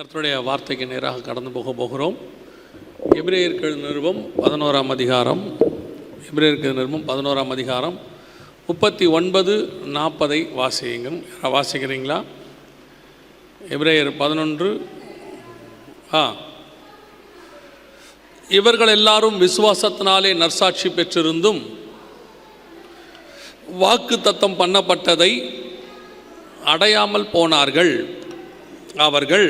கர்த்தருடைய வார்த்தைக்கு நேராக கடந்து போகிறோம். எபிரேயர்கள் நிருபம் 11ஆம் அதிகாரம். எபிரேயர்கள் நிருபம் 11ஆம் அதிகாரம் 39-40 வாசியுங்கள். வாசிக்கிறீங்களா? எபிரேயர் 11. இவர்கள் எல்லாரும் விசுவாசத்தினாலே நற்சாட்சி பெற்றிருந்தும் வாக்கு தத்தம் பண்ணப்பட்டதை அடையாமல் போனார்கள். அவர்கள்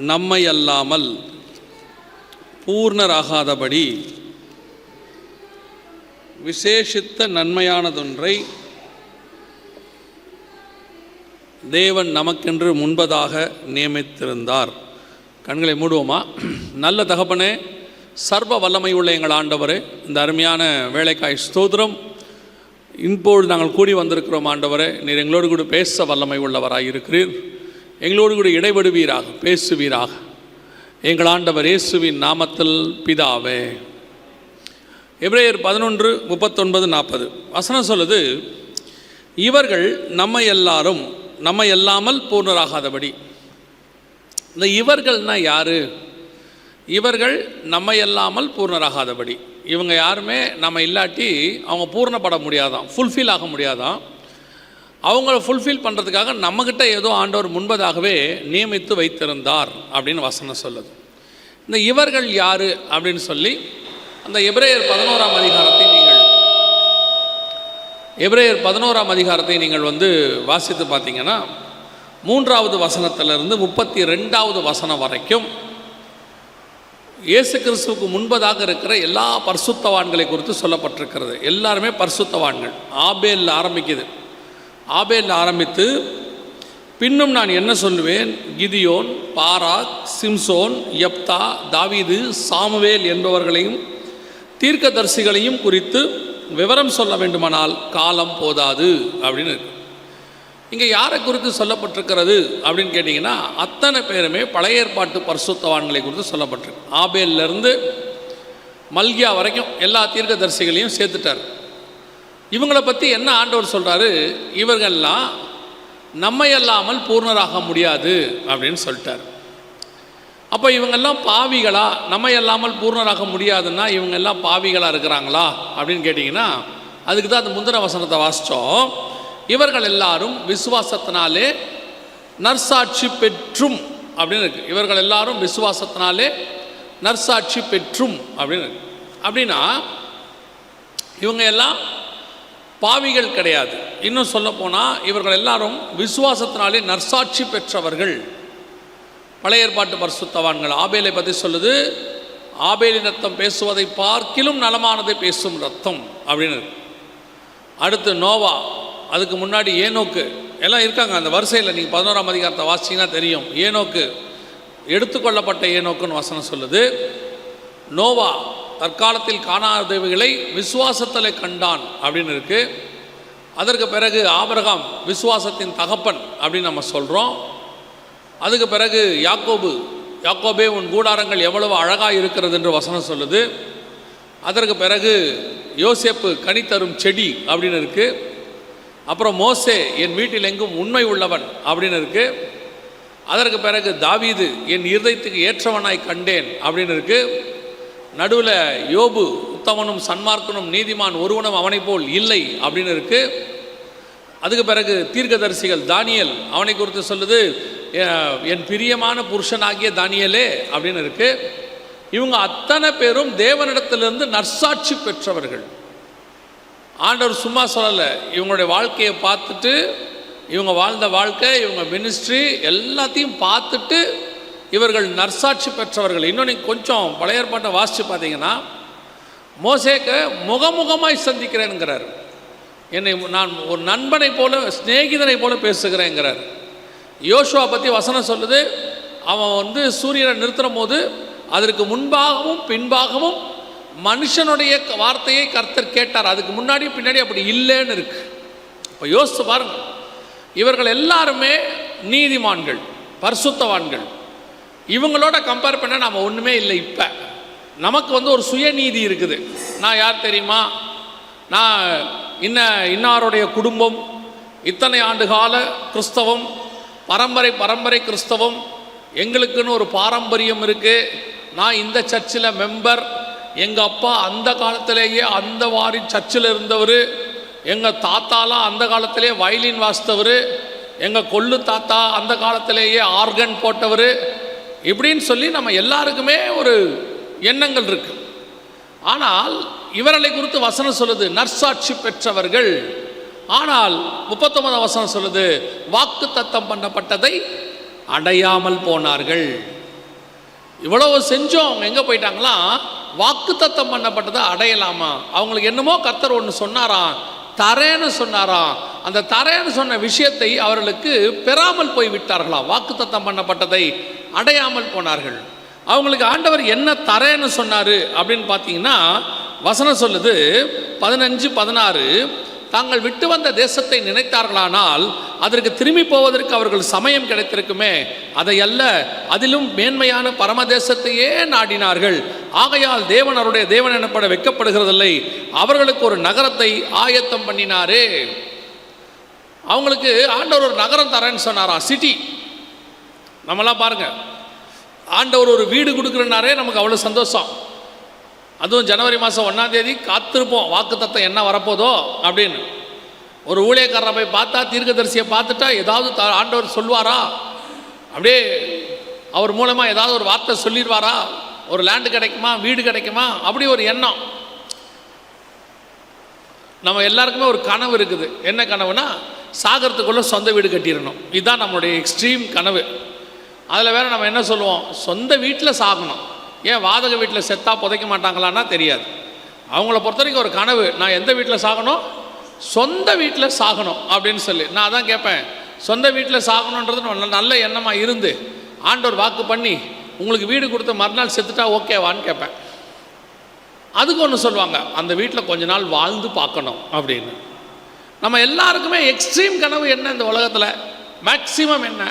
நம்மை அல்லாமல் பூர்ணராகாதபடி விசேஷித்த நன்மையானதொன்றை தேவன் நமக்கென்று முன்பதாக நியமித்திருந்தார். கண்களை மூடுவோமா? நல்ல தகப்பனே, சர்வ வல்லமை உள்ள எங்கள் ஆண்டவரே, இந்த அருமையான வேலைக்காய் ஸ்தோத்திரம். இப்பொழுது நாங்கள் கூடி வந்திருக்கிறோம். ஆண்டவரே, நீர் எங்களோடு கூட பேச வல்லமை உள்ளவராக இருக்கிறீர். எங்களோடு கூட இடைபடுவீராக, பேசுவீராக. எங்கள் ஆண்டவர் இயேசுவின் நாமத்தில் பிதாவே. எபிரேயர் 11:39-40 வசனம் சொல்லுது, இவர்கள் நம்மை அல்லாமல் பூர்ணராகாதபடி. இந்த இவர்கள்னா யாரு? இவர்கள் நம்மை அல்லாமல் பூர்ணராகாதபடி. இவங்க யாருமே நம்ம இல்லாட்டி அவங்க பூர்ணப்பட முடியாதான், ஃபுல்ஃபில் ஆக முடியாதான். அவங்கள ஃபுல்ஃபில் பண்ணுறதுக்காக நம்மக்கிட்ட ஏதோ ஆண்டவர் முன்பதாகவே நியமித்து வைத்திருந்தார் அப்படின்னு வசனம் சொல்லுது. இந்த இவர்கள் யார் அப்படின்னு சொல்லி அந்த எபிரேயர் 11ஆம் அதிகாரத்தை நீங்கள் வாசித்து பார்த்தீங்கன்னா 3வது வசனத்திலிருந்து 32வது வசனம் வரைக்கும் இயேசு கிறிஸ்துவுக்கு முன்பதாக இருக்கிற எல்லா பரிசுத்தவான்களை குறித்து சொல்லப்பட்டிருக்கிறது. எல்லாருமே பரிசுத்தவான்கள். ஆபேலில் ஆரம்பிக்குது. ஆபேலில் ஆரம்பித்து பின்னும் நான் என்ன சொல்லுவேன், கிதியோன், பாராக், சிம்சோன், யப்தா, தாவீது, சாமுவேல் என்பவர்களையும் தீர்க்கதரிசிகளையும் குறித்து விவரம் சொல்ல வேண்டுமானால் காலம் போதாது அப்படின்னு இருக்கு. இங்கே யாரை குறித்து சொல்லப்பட்டிருக்கிறது அப்படின்னு கேட்டிங்கன்னா, அத்தனை பேருமே பழைய ஏற்பாட்டு பரிசுத்தவான்களை குறித்து சொல்லப்பட்டிருக்கு. ஆபேலிருந்து மல்கியா வரைக்கும் எல்லா தீர்க்கதரிசிகளையும் சேர்த்துட்டார். இவங்களை பற்றி என்ன ஆண்டவர் சொல்கிறாரு, இவர்கள்லாம் நம்மை அல்லாமல் பூர்ணராக முடியாது அப்படின்னு சொல்லிட்டார். அப்போ இவங்கெல்லாம் பாவிகளா? நம்மை அல்லாமல் பூர்ணராக முடியாதுன்னா இவங்கெல்லாம் பாவிகளாக இருக்கிறாங்களா அப்படின்னு கேட்டிங்கன்னா, அதுக்கு தான் அந்த முந்தின வசனத்தை வாசித்தோம். இவர்கள் எல்லாரும் விசுவாசத்தினாலே நற்சாட்சி பெற்றும் அப்படின்னு இருக்கு. இவர்கள் எல்லாரும் விசுவாசத்தினாலே நற்சாட்சி பெற்றும் அப்படின்னு இருக்கு. அப்படின்னா இவங்க எல்லாம் பாவிகள் கிடையாது. இன்னும் சொல்ல போனால் இவர்கள் எல்லாரும் விசுவாசத்தினாலே நற்சாட்சி பெற்றவர்கள், பழைய ஏற்பாட்டு பரிசுத்தவான்கள். ஆபேலை பற்றி சொல்லுது, ஆபேலின் ரத்தம் பேசுவதை பார்க்கிலும் நலமானதை பேசும் ரத்தம் அப்படின்னு. அடுத்து நோவா, அதுக்கு முன்னாடி ஏனோக்கு, எல்லாம் இருக்காங்க அந்த வரிசையில். நீங்கள் 11ஆம் அதிகாரத்தை வாசிச்சிங்கன்னா தெரியும். ஏனோக்கு எடுத்துக்கொள்ளப்பட்ட ஏனோக்குன்னு வசனம் சொல்லுது. நோவா தற்காலத்தில் காணாதவைகளை விசுவாசத்தில் கண்டான் அப்படின்னு இருக்கு. அதற்கு பிறகு ஆபிரகாம் விசுவாசத்தின் தகப்பன் அப்படின்னு நம்ம சொல்கிறோம். அதுக்கு பிறகு யாக்கோபே உன் கூடாரங்கள் எவ்வளவு அழகாக இருக்கிறது என்று வசனம் சொல்லுது. அதற்கு பிறகு யோசேப்பு கனி தரும் செடி அப்படின்னு இருக்கு. அப்புறம் மோசே என் வீட்டில் எங்கும் உண்மை உள்ளவன் அப்படின்னு இருக்கு. அதற்கு பிறகு தாவீது என் இருதயத்துக்கு ஏற்றவனாய் கண்டேன் அப்படின்னு இருக்கு. நடுவில் யோபு உத்தமனும் சன்மார்க்கனும் நீதிமான் ஒருவனும் அவனை போல் இல்லை அப்படின்னு இருக்கு. அதுக்கு பிறகு தீர்க்கதரிசிகள் தானியேல், அவனை குறித்து சொல்லுது, என் பிரியமான புருஷனாகிய தானியேலே அப்படின்னு இருக்கு. இவங்க அத்தனை பேரும் தேவனிடத்திலிருந்து நற்சாட்சி பெற்றவர்கள். ஆண்டவர் சும்மா சொல்லலை. இவங்களுடைய வாழ்க்கையை பார்த்துட்டு, இவங்க வாழ்ந்த வாழ்க்கை, இவங்க மினிஸ்ட்ரி எல்லாத்தையும் பார்த்துட்டு இவர்கள் நற்சாட்சி பெற்றவர்கள். இன்னொன்று கொஞ்சம் பழைய ஏற்பாட்டை வாசித்து பார்த்தீங்கன்னா, மோசேக்கு முகமுகமாய் சந்திக்கிறேன்கிறார். என்னை நான் ஒரு நண்பனை போல, சிநேகிதனை போல பேசுகிறேங்கிறார். யோசுவா பற்றி வசனம் சொல்லுது, அவன் சூரியனை நிறுத்தும் போது அதற்கு முன்பாகவும் பின்பாகவும் மனுஷனுடைய வார்த்தையை கர்த்தர் கேட்டார். அதுக்கு முன்னாடி பின்னாடி அப்படி இல்லைன்னு இருக்கு. இப்போ யோசித்து பாருங்க, இவர்கள் எல்லாருமே நீதிமான்கள், பரிசுத்தவான்கள். இவங்களோட கம்பேர் பண்ண நாம் ஒன்றுமே இல்லை. இப்போ நமக்கு ஒரு சுயநீதி இருக்குது. நான் யார் தெரியுமா, நான் இன்னாருடைய குடும்பம், இத்தனை ஆண்டு கால கிறிஸ்தவம், பரம்பரை கிறிஸ்தவம், எங்களுக்குன்னு ஒரு பாரம்பரியம் இருக்குது, நான் இந்த சர்ச்சில் மெம்பர், எங்கள் அப்பா அந்த காலத்திலேயே அந்த வாரி சர்ச்சில் இருந்தவர், எங்கள் தாத்தாலாம் அந்த காலத்திலே வயலின் வாசித்தவர், எங்கள் கொள்ளு தாத்தா அந்த காலத்திலேயே ஆர்கன் போட்டவர், இப்படின்னு சொல்லி நம்ம எல்லாருக்குமே ஒரு எண்ணங்கள் இருக்கு. ஆனால் இவர்களை குறித்து வசனம் சொல்லுது நற்சாட்சி பெற்றவர்கள். ஆனால் 39 வசனம் சொல்லுது வாக்கு தத்தம் பண்ணப்பட்டதை அடையாமல் போனார்கள். இவ்வளவு செஞ்சோம், அவங்க எங்கே போயிட்டாங்களா? வாக்கு தத்தம் பண்ணப்பட்டதை அடையலாமா? அவங்களுக்கு என்னமோ கர்த்தர் ஒன்று சொன்னாராம், தரேன்னு சொன்னாராம். அந்த தரேன்னு சொன்ன விஷயத்தை அவர்களுக்கு பெறாமல் போய் விட்டார்களாம். வாக்கு தத்தம் பண்ணப்பட்டதை அடையாமல் போனார்கள். அவங்களுக்கு ஆண்டவர் என்ன தரேன்னு சொன்னார் அப்படின்னு பார்த்தீங்கன்னா வசனம் சொல்லுது 15-16, தாங்கள் விட்டு வந்த தேசத்தை நினைத்தார்களானால் அதற்கு திரும்பி போவதற்கு அவர்கள் சமயம் கிடைத்திருக்குமே, அதை அல்ல, அதிலும் மேன்மையான பரமதேசத்தையே நாடினார்கள். ஆகையால் தேவன் அவருடைய தேவன் எனப்பட வெட்கப்படுகிறதில்லை, அவர்களுக்கு ஒரு நகரத்தை ஆயத்தம் பண்ணினாரே. அவங்களுக்கு ஆண்டவர் ஒரு நகரம் தரேன்னு சொன்னாராம், சிட்டி. நம்மளாம் பாருங்க, ஆண்டவர் ஒரு வீடு கொடுக்குறனாரே நமக்கு அவ்வளோ சந்தோஷம். அதுவும் ஜனவரி மாதம் 1ஆம் தேதி காத்திருப்போம், வாக்குத்தத்தம் என்ன வரப்போதோ அப்படின்னு. ஒரு ஊழியக்காரரை போய் பார்த்தா, தீர்க்கதரிசியை பார்த்துட்டா ஏதாவது ஆண்டவர் சொல்வாரா, அப்படியே அவர் மூலமாக ஏதாவது ஒரு வார்த்தை சொல்லிடுவாரா, ஒரு லேண்டு கிடைக்குமா, வீடு கிடைக்குமா, அப்படி ஒரு எண்ணம். நம்ம எல்லாருக்குமே ஒரு கனவு இருக்குது. என்ன கனவுனா, சாகரத்துக்குள்ளே சொந்த வீடு கட்டிடணும். இதுதான் நம்மளுடைய எக்ஸ்ட்ரீம் கனவு. அதில் வேறு நம்ம என்ன சொல்லுவோம், சொந்த வீட்டில் சாகணும். ஏன் வாடகை வீட்டில் செத்தா புதைக்க மாட்டாங்களான்னா தெரியாது. அவங்கள பொறுத்த வரைக்கும் ஒரு கனவு, நான் எந்த வீட்டில் சாகணும், சொந்த வீட்டில் சாகணும் அப்படின்னு சொல்லி. நான் அதான் கேட்பேன், சொந்த வீட்டில் சாகணுன்றது நல்ல எண்ணமாக இருந்து ஆண்டவர் வாக்கு பண்ணி உங்களுக்கு வீடு கொடுத்த மறுநாள் செத்துட்டா ஓகேவான்னு கேட்பேன். அதுக்கு ஒன்று சொல்லுவாங்க, அந்த வீட்டில் கொஞ்ச நாள் வாழ்ந்து பார்க்கணும் அப்படின்னு. நம்ம எல்லாருக்குமே எக்ஸ்ட்ரீம் கனவு என்ன இந்த உலகத்தில்? மேக்சிமம் என்ன?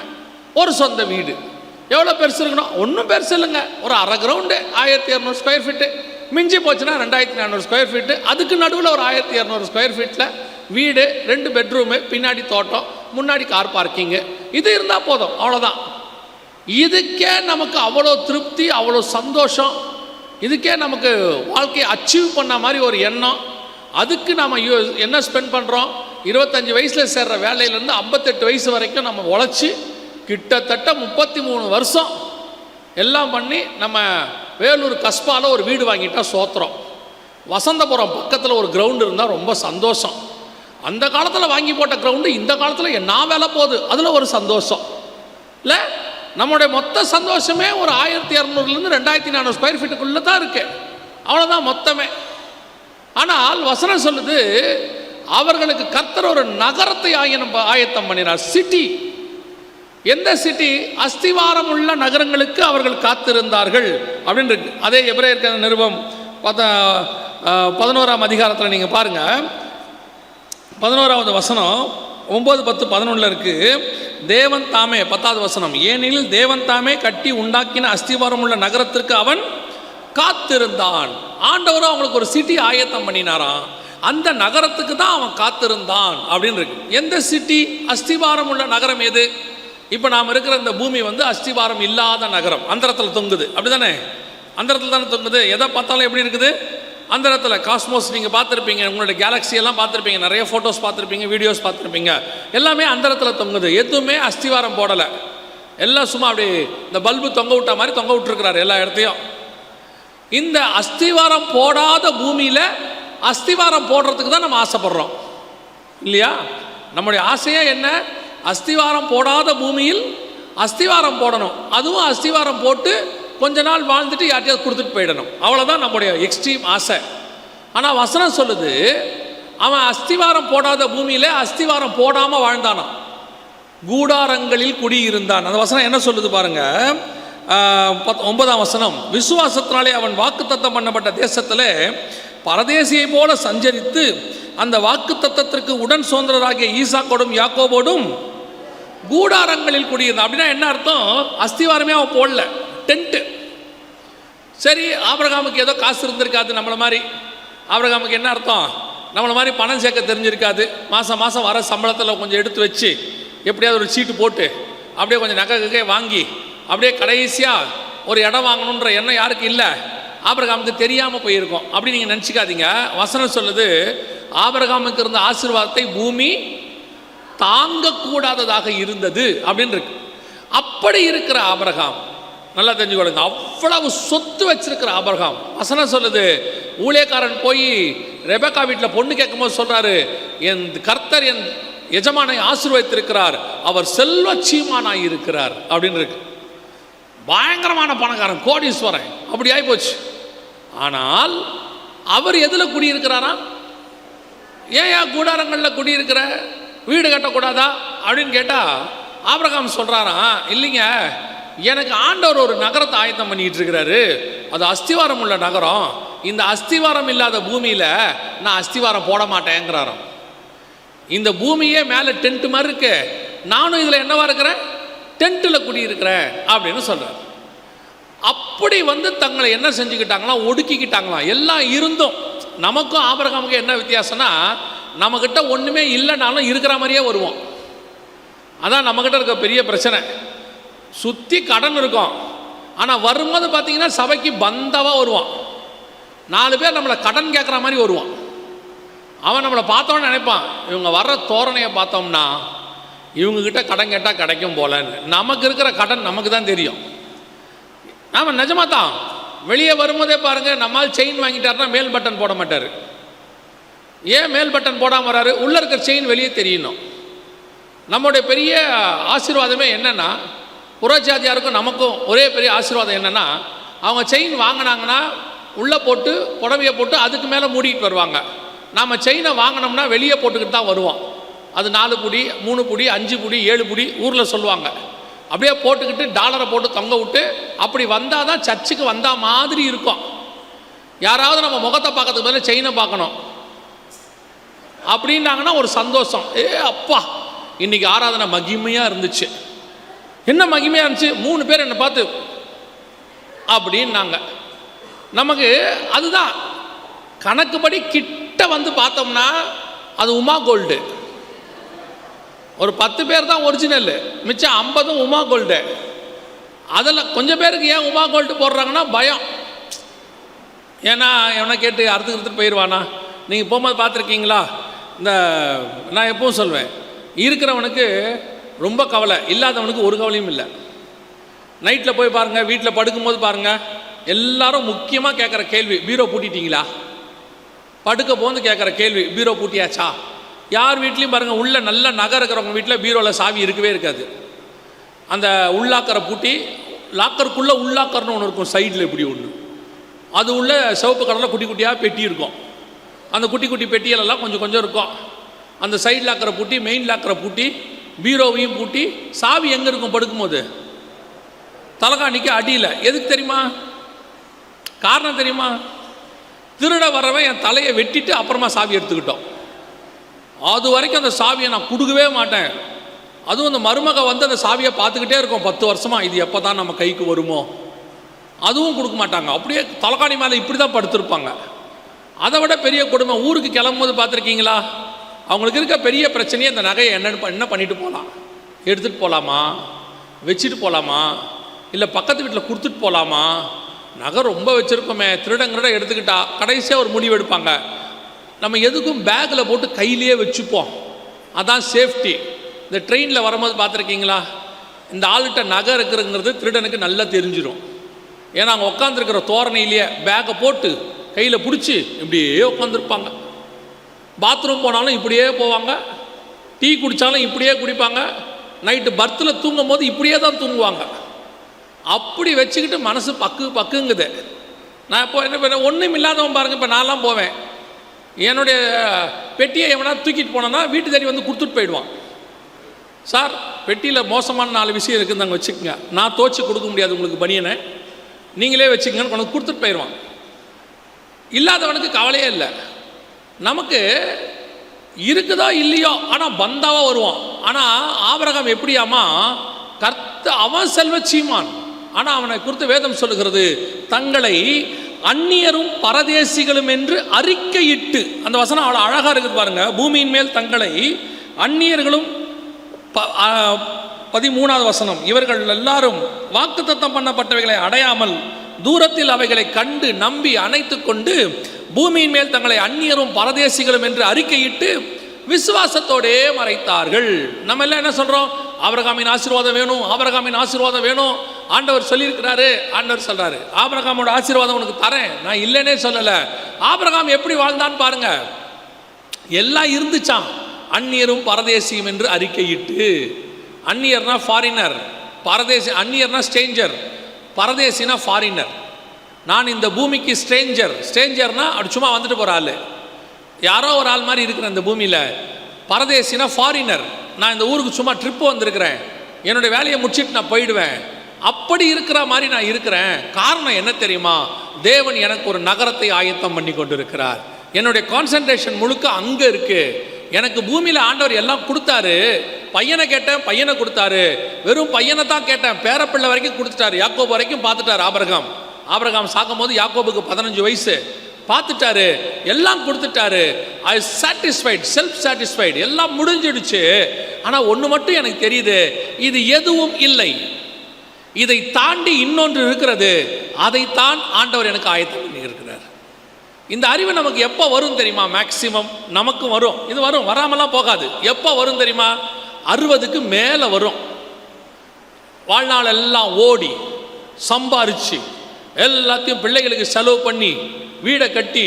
ஒரு சொந்த வீடு. எவ்வளோ பெருசு இருக்கணும்? ஒன்றும் பெருசு இல்லைங்க, ஒரு அரை கிரவுண்டு 1200 ஸ்கொயர் ஃபீட்டு, மிஞ்சி போச்சுன்னா 2400 ஸ்கொயர் ஃபீட்டு, அதுக்கு நடுவில் ஒரு 1200 ஸ்கொயர் ஃபீட்டில் வீடு, 2 பெட்ரூமு, பின்னாடி தோட்டம், முன்னாடி கார் பார்க்கிங்கு, இது இருந்தால் போதும், அவ்வளோதான். இதுக்கே நமக்கு அவ்வளோ திருப்தி, அவ்வளோ சந்தோஷம், இதுக்கே நமக்கு வாழ்க்கையை அச்சீவ் பண்ண மாதிரி ஒரு எண்ணம். அதுக்கு நம்ம என்ன ஸ்பெண்ட் பண்ணுறோம்? 25 வயசில் சேர்ற வேலையிலேருந்து 58 வயசு வரைக்கும் நம்ம உழைச்சி கிட்டத்தட்ட 33 வருஷம் எல்லாம் பண்ணி நம்ம வேலூர் கஸ்பாவில் ஒரு வீடு வாங்கிட்டா சோத்திரம். வசந்தபுரம் பக்கத்தில் ஒரு கிரவுண்டு இருந்தால் ரொம்ப சந்தோஷம். அந்த காலத்தில் வாங்கி போட்ட கிரவுண்டு இந்த காலத்தில் என்ன வேலை போகுது, அதில் ஒரு சந்தோஷம் இல்லை? நம்முடைய மொத்த சந்தோஷமே ஒரு 1200லேருந்து 2400 ஸ்கொயர் ஃபீட்டுக்குள்ளே தான் இருக்கு, அவ்வளோதான் மொத்தமே. ஆனால் வசனம் சொல்லுது, அவர்களுக்கு கர்த்தர் ஒரு நகரத்தை ஆயத்தம் பண்ணினார், சிட்டி. எந்த சிட்டி? அஸ்திவாரம் உள்ள நகரங்களுக்கு அவர்கள் காத்திருந்தார்கள் அப்படின்னு இருக்கு. அதே எபிரேயர் நிருபம் 11ஆம் அதிகாரத்தில் நீங்கள் பாருங்கள், 11வது வசனம் 9, 10, 11 இருக்கு. தேவன் தாமே, 10வது வசனம், ஏனெனில் தேவன் தாமே கட்டி உண்டாக்கின அஸ்திவாரம் உள்ள நகரத்திற்கு அவன் காத்திருந்தான். ஆண்டவரும் அவங்களுக்கு ஒரு சிட்டி ஆயத்தம் பண்ணினாராம், அந்த நகரத்துக்கு தான் அவன் காத்திருந்தான் அப்படின்னு இருக்கு. எந்த சிட்டி? அஸ்திவாரம் உள்ள நகரம் எது? இப்போ நாம் இருக்கிற இந்த பூமி அஸ்திவாரம் இல்லாத நகரம், அந்தரத்தில் தொங்குது, அப்படி தானே? அந்தரத்தில் தானே தொங்குது. எதை பார்த்தாலும் எப்படி இருக்குது? அந்தரத்தில். காஸ்மோஸ் நீங்கள் பார்த்துருப்பீங்க, உங்களுடைய கேலக்ஸியெல்லாம் பார்த்துருப்பீங்க, நிறைய ஃபோட்டோஸ் பார்த்துருப்பீங்க, வீடியோஸ் பார்த்துருப்பீங்க, எல்லாமே அந்தரத்தில் தொங்குது. எதுவுமே அஸ்திவாரம் போடலை, எல்லாம் சும்மா அப்படி இந்த பல்பு தொங்க விட்ட மாதிரி தொங்க விட்டுருக்கிறார் எல்லா இடத்தையும். இந்த அஸ்திவாரம் போடாத பூமியில் அஸ்திவாரம் போடுறதுக்கு தான் நம்ம ஆசைப்படுறோம் இல்லையா? நம்முடைய ஆசையே என்ன? அஸ்திவாரம் போடாத பூமியில் அஸ்திவாரம் போடணும், அதுவும் அஸ்திவாரம் போட்டு கொஞ்ச நாள் வாழ்ந்துட்டு யார்ட்டையாவது கொடுத்துட்டு போயிடணும், அவ்வளோதான் நம்முடைய எக்ஸ்ட்ரீம் ஆசை. ஆனால் வசனம் சொல்லுது, அவன் அஸ்திவாரம் போடாத பூமியில் அஸ்திவாரம் போடாமல் வாழ்ந்தானா, கூடாரங்களில் குடியிருந்தான். அந்த வசனம் என்ன சொல்லுது பாருங்க, 9ஆம் வசனம், விசுவாசத்தினாலே அவன் வாக்குத்தத்தம் பண்ணப்பட்ட தேசத்தில் பரதேசியை போல சஞ்சரித்து அந்த வாக்குத்தத்தத்திற்கு உடன் சுதந்திரராகிய ஈசாக்கோடும் யாக்கோபோடும் கூடாரங்களில் குடியிருந்தான். அப்படின்னா என்ன அர்த்தம்? அஸ்திவாரமே அவன் போடல, டென்ட்டு. சரி, ஆபிரகாமுக்கு ஏதோ காசு இருந்திருக்காது நம்மளை மாதிரி. ஆபிரகாமுக்கு என்ன அர்த்தம்? நம்மளை மாதிரி பணம் சேர்க்க தெரிஞ்சிருக்காது. மாதம் மாதம் வர சம்பளத்தில் கொஞ்சம் எடுத்து வச்சு எப்படியாவது ஒரு சீட்டு போட்டு அப்படியே கொஞ்சம் நகை வாங்கி அப்படியே கடைசியாக ஒரு இடம் வாங்கணுன்ற எண்ணம் யாருக்கு இல்லை? ஆபிரகாமுக்கு தெரியாமல் போயிருக்கோம். அப்படி நீங்கள் நினச்சிக்காதீங்க. வசனம் சொல்லுது, ஆபிரகாமுக்கு இருந்த ஆசீர்வாதத்தை பூமி தாங்கக்கூடாததாக இருந்தது அப்படின்னு இருக்கு. அப்படி இருக்கிற ஆபிரகாம், நல்லா தெரிஞ்சுக்கொள்ளுங்க, அவ்வளவு சொத்து வச்சிருக்கிற ஆபிரகாம், வசனம் சொல்லுது, ஊழியக்காரன் போய் ரெபெக்கா வீட்டில் பொண்ணு கேட்கும்போது சொல்றாரு, என் கர்த்தர் என் எஜமானை ஆசீர்வதித்திருக்கிறார், அவர் செல்வச்சீமானாய் இருக்கிறார் அப்படின்னு இருக்கு. பயங்கரமான பணக்காரன், கோடீஸ்வரன், அப்படி ஆகி போச்சு. ஆனால் அவர் எதில் குடியிருக்கிறாரா? ஏன் கூடாரங்களில் குடியிருக்கிற, வீடு கட்டக்கூடாதா அப்படின்னு கேட்டால் ஆபிரகாம் சொல்கிறாராம், இல்லைங்க, எனக்கு ஆண்டவர் ஒரு நகரத்தை ஆயத்தம் பண்ணிட்டு இருக்கிறாரு, அது அஸ்திவாரம் உள்ள நகரம், இந்த அஸ்திவாரம் இல்லாத பூமியில் நான் அஸ்திவாரம் போட மாட்டேங்கிறாராம். இந்த பூமியே மேலே டென்ட் மாதிரி இருக்கு, நானும் இதில் என்னவா இருக்கிறேன், டென்ட்டில் குடியிருக்கிறேன் அப்படின்னு சொல்கிறார். அப்படி தங்களை என்ன செஞ்சுக்கிட்டாங்களாம், ஒடுக்கிக்கிட்டாங்களாம். எல்லாம் இருந்தும் நமக்கும் ஆபிரகாமுக்கும் என்ன வித்தியாசம்னா, நம்மக்கிட்ட ஒன்றுமே இல்லைனாலும் இருக்கிற மாதிரியே வருவோம். அதான் நம்மக்கிட்ட இருக்க பெரிய பிரச்சனை. சுற்றி கடன் இருக்கும், ஆனால் வரும்போது பார்த்தீங்கன்னா சபைக்கு பந்தவாக வருவான். 4 பேர் நம்மளை கடன் கேட்குற மாதிரி வருவான். அவன் நம்மளை பார்த்தோன்னு நினைப்பான், இவங்க வர்ற தோரணையை பார்த்தோம்னா இவங்ககிட்ட கடன் கேட்டால் கிடைக்கும் போலன்னு. நமக்கு இருக்கிற கடன் நமக்கு தான் தெரியும். நாம் நிஜமாக தான் வெளியே வரும்போதே பாருங்கள், நம்மால் செயின் வாங்கிட்டாருன்னா மேல் பட்டன் போட மாட்டார். ஏன் மேல் பட்டன் போடாமல் வராரு? உள்ளே இருக்கிற செயின் வெளியே தெரியணும். நம்முடைய பெரிய ஆசீர்வாதமே என்னென்னா, புறஜாதியாருக்கும் நமக்கும் ஒரே பெரிய ஆசீர்வாதம் என்னென்னா, அவங்க செயின் வாங்கினாங்கன்னா உள்ளே போட்டு புடவையை போட்டு அதுக்கு மேலே மூடிட்டு வருவாங்க. நாம் செயினை வாங்கினோம்னா வெளியே போட்டுக்கிட்டு தான் வருவோம். அது 4 புடி 3 புடி 5 புடி 7 புடி ஊரில் சொல்லுவாங்க. அப்படியே போட்டுக்கிட்டு டாலரை போட்டு தொங்க விட்டு அப்படி வந்தால் தான் சர்ச்சுக்கு வந்தால் மாதிரி இருக்கும். யாராவது நம்ம முகத்தை பார்க்கறதுக்கு பதிலாக செயினை பார்க்கணும் அப்படின்னாங்கன்னா ஒரு சந்தோஷம். அப்பா இன்னைக்கு ஆராதனை மகிமையாக இருந்துச்சு. என்ன மகிமையாக இருந்துச்சு? 3 பேர் என்னை பார்த்து அப்படின்னாங்க. நமக்கு அதுதான் கணக்குப்படி கிட்ட பார்த்தோம்னா அது உமா கோல்டு. ஒரு 10 பேர் தான் ஒரிஜினல், மிச்சம் 50 உமா கோல்டு. அதில் கொஞ்சம் பேருக்கு ஏன் உமா கோல்டு போடுறாங்கன்னா பயம். ஏன்னா எவனை கேட்டு அறுத்துக்கிட்டு போயிடுவானா. நீங்கள் போகும்போது பார்த்துருக்கீங்களா? இந்த நான் எப்பவும் சொல்வேன், இருக்கிறவனுக்கு ரொம்ப கவலை, இல்லாதவனுக்கு ஒரு கவலையும் இல்லை. நைட்டில் போய் பாருங்கள், வீட்டில் படுக்கும்போது பாருங்கள், எல்லாரும் முக்கியமாக கேட்குற கேள்வி, பீரோ பூட்டிட்டீங்களா? படுக்க போந்து கேட்குற கேள்வி, பீரோ பூட்டியாச்சா? யார் வீட்லேயும் பாருங்கள், உள்ள நல்ல நகை இருக்கிறவங்க வீட்டில் பீரோவில் சாவி இருக்கவே இருக்காது. அந்த உள்ளாக்கரை பூட்டி, லாக்கருக்குள்ளே உள்ளாக்கர்னு ஒன்று இருக்கும் சைடில், இப்படி ஒன்று, அது உள்ள சிவப்பு கலரில் குட்டி குட்டியாக பெட்டி இருக்கும். அந்த குட்டி குட்டி பெட்டியெல்லாம் கொஞ்சம் கொஞ்சம் இருக்கும். அந்த சைடு லாக்கரை பூட்டி, மெயின் லாக்கரை பூட்டி, பீரோவையும் பூட்டி, சாவி எங்கே இருக்கும் படுக்கும்போது? தலகாணிக்கு அடியில். எதுக்கு தெரியுமா? காரணம் தெரியுமா? திருட வரவன் என் தலையை வெட்டிட்டு அப்புறமா சாவி எடுத்துக்கிட்டோம். அது வரைக்கும் அந்த சாவியை நான் கொடுக்கவே மாட்டேன். அதுவும் அந்த மருமக அந்த சாவியை பார்த்துக்கிட்டே இருக்கும் 10 வருஷமாக, இது எப்போ தான் நம்ம கைக்கு வருமோ. அதுவும் கொடுக்க மாட்டாங்க. அப்படியே தலகாணி மேலே இப்படி தான் படுத்திருப்பாங்க. அதை விட பெரிய கொடுமை, ஊருக்கு கிளம்பும்போது பார்த்துருக்கீங்களா? அவங்களுக்கு இருக்க பெரிய பிரச்சனையே அந்த நகையை என்ன பண்ணிட்டு போகலாம், எடுத்துகிட்டு போகலாமா, வச்சுட்டு போகலாமா, இல்லை பக்கத்து வீட்டில் கொடுத்துட்டு போகலாமா? நகை ரொம்ப வச்சுருக்கோமே, திருடங்கிற எடுத்துக்கிட்டா கடைசியாக ஒரு முடிவு எடுப்பாங்க, நம்ம எதுக்கும் பேக்கில் போட்டு கையிலேயே வச்சுப்போம், அதான் சேஃப்டி. இந்த ட்ரெயினில் வரும்போது பார்த்துருக்கீங்களா? இந்த ஆள்கிட்ட நகை இருக்குங்கிறது திருடனுக்கு நல்லா தெரிஞ்சிடும். ஏன்னா அங்கே உட்காந்துருக்கிற தோரணையிலேயே பேக்கை போட்டு கையில் பிடிச்சி இப்படியே உட்காந்துருப்பாங்க. பாத்ரூம் போனாலும் இப்படியே போவாங்க, டீ குடித்தாலும் இப்படியே குடிப்பாங்க, நைட்டு பர்த்தில் தூங்கும் போது இப்படியே தான் தூங்குவாங்க. அப்படி வச்சுக்கிட்டு மனசு பக்குங்குது. நான் இப்போ என்ன பண்ண, ஒன்றும் இல்லாதவன் பாருங்கள். இப்போ நான்லாம் போவேன், என்னுடைய பெட்டியை எவனா தூக்கிட்டு போனேன்னா வீட்டு தேடி கொடுத்துட்டு போயிடுவான். சார் பெட்டியில் மோசமான 4 விஷயம் இருக்குதுன்னு நாங்கள் வச்சுக்கோங்க, நான் தோச்சி கொடுக்க முடியாது உங்களுக்கு பனியனை, நீங்களே வச்சுக்கங்கன்னு கொண்டு கொடுத்துட்டு போயிடுவான். இல்லாதவனுக்கு கவலையே இல்லை. நமக்கு இருக்குதோ இல்லையோ ஆனால் பந்தாவாக வருவான். ஆனால் ஆபிரகாம் எப்படியாமா, அவன் செல்வச்சீமான். ஆனால் அவனை குறித்து வேதம் சொல்லுகிறது, தங்களை அந்நியரும் பரதேசிகளும் என்று அறிக்கையிட்டு. அந்த வசனம் அவ்வளோ அழகாக இருக்குது பாருங்க. பூமியின் மேல் தங்களை அந்நியர்களும் 13வது வசனம், இவர்கள் எல்லாரும் வாக்குத்தத்தம் பண்ணப்பட்டவைகளை அடையாமல் தூரத்தில் அவைகளை கண்டு நம்பி அணைத்து கொண்டு பூமியின் மேல் தங்களை அந்நியரும் பரதேசிகளும் என்று அறிக்கையிட்டு விசுவாசத்தோடே மறைத்தார்கள். நம்ம எல்லாம் என்ன சொல்றோம்? ஆபிரகாமின் ஆசீர்வாதம் வேணும், ஆபிரகாமின் ஆசீர்வாதம் வேணும். ஆண்டவர் சொல்லியிருக்கிறாரு. ஆண்டவர் சொல்றாரு, ஆபிரகாமோட ஆசீர்வாதம் உனக்கு தரேன், நான் இல்லைன்னே சொல்லல. ஆபிரகாம் எப்படி வாழ்ந்தான்னு பாருங்க. எல்லாம் இருந்துச்சான். அந்நியரும் பரதேசியும் என்று அறிக்கையிட்டு. அந்நியர்னா ஃபாரினர், பரதேசி. அந்நியர்னா ஸ்ட்ரேஞ்சர், பரதேசினா ஃபாரினர். நான் இந்த பூமிக்கு ஸ்ட்ரேஞ்சர். ஸ்ட்ரேஞ்சர்னா அப்படி சும்மா வந்துட்டு போகிற ஆள், யாரோ ஒரு ஆள் மாதிரி இருக்கிறேன் இந்த பூமியில். பரதேசினா ஃபாரினர், நான் இந்த ஊருக்கு சும்மா ட்ரிப்பு வந்திருக்கிறேன், என்னுடைய வேலையை முடிச்சுட்டு நான் போயிடுவேன். அப்படி இருக்கிற மாதிரி நான் இருக்கிறேன். காரணம் என்ன தெரியுமா? தேவன் எனக்கு ஒரு நகரத்தை ஆயத்தம் பண்ணி கொண்டு இருக்கிறார். என்னுடைய கான்சன்ட்ரேஷன் முழுக்க அங்கே இருக்கு. எனக்கு பூமியில் ஆண்டவர் எல்லாம் கொடுத்தாரு. பையனை கேட்டேன், பையனை கொடுத்தாரு. வெறும் பையனை தான் கேட்டேன், பேரப்பிள்ளை வரைக்கும் கொடுத்துட்டாரு. யாக்கோபு வரைக்கும் பார்த்துட்டாரு. ஆபிரகாம் சாக்கும் போது யாக்கோபுக்கு 15 வயசு. பார்த்துட்டாரு, எல்லாம் கொடுத்துட்டாரு. ஐ சாட்டிஸ்ஃபைட், செல்ஃப் சாட்டிஸ்ஃபைடு, எல்லாம் முடிஞ்சிடுச்சு. ஆனால் ஒன்று மட்டும் எனக்கு தெரியுது, இது எதுவும் இல்லை, இதை தாண்டி இன்னொன்று இருக்கிறது. அதைத்தான் ஆண்டவர் எனக்கு ஆயத்தம் பண்ணி இருக்கிறார். இந்த அறிவு நமக்கு எப்போ வரும் தெரியுமா? மேக்சிமம் நமக்கும் வரும். இது வரும், வராமலாம் போகாது. எப்போ வரும் தெரியுமா? 60க்கு மேலே வரும். வாழ்நாள் எல்லாம் ஓடி சம்பாரிச்சு எல்லாத்தையும் பிள்ளைகளுக்கு செலவு பண்ணி வீடை கட்டி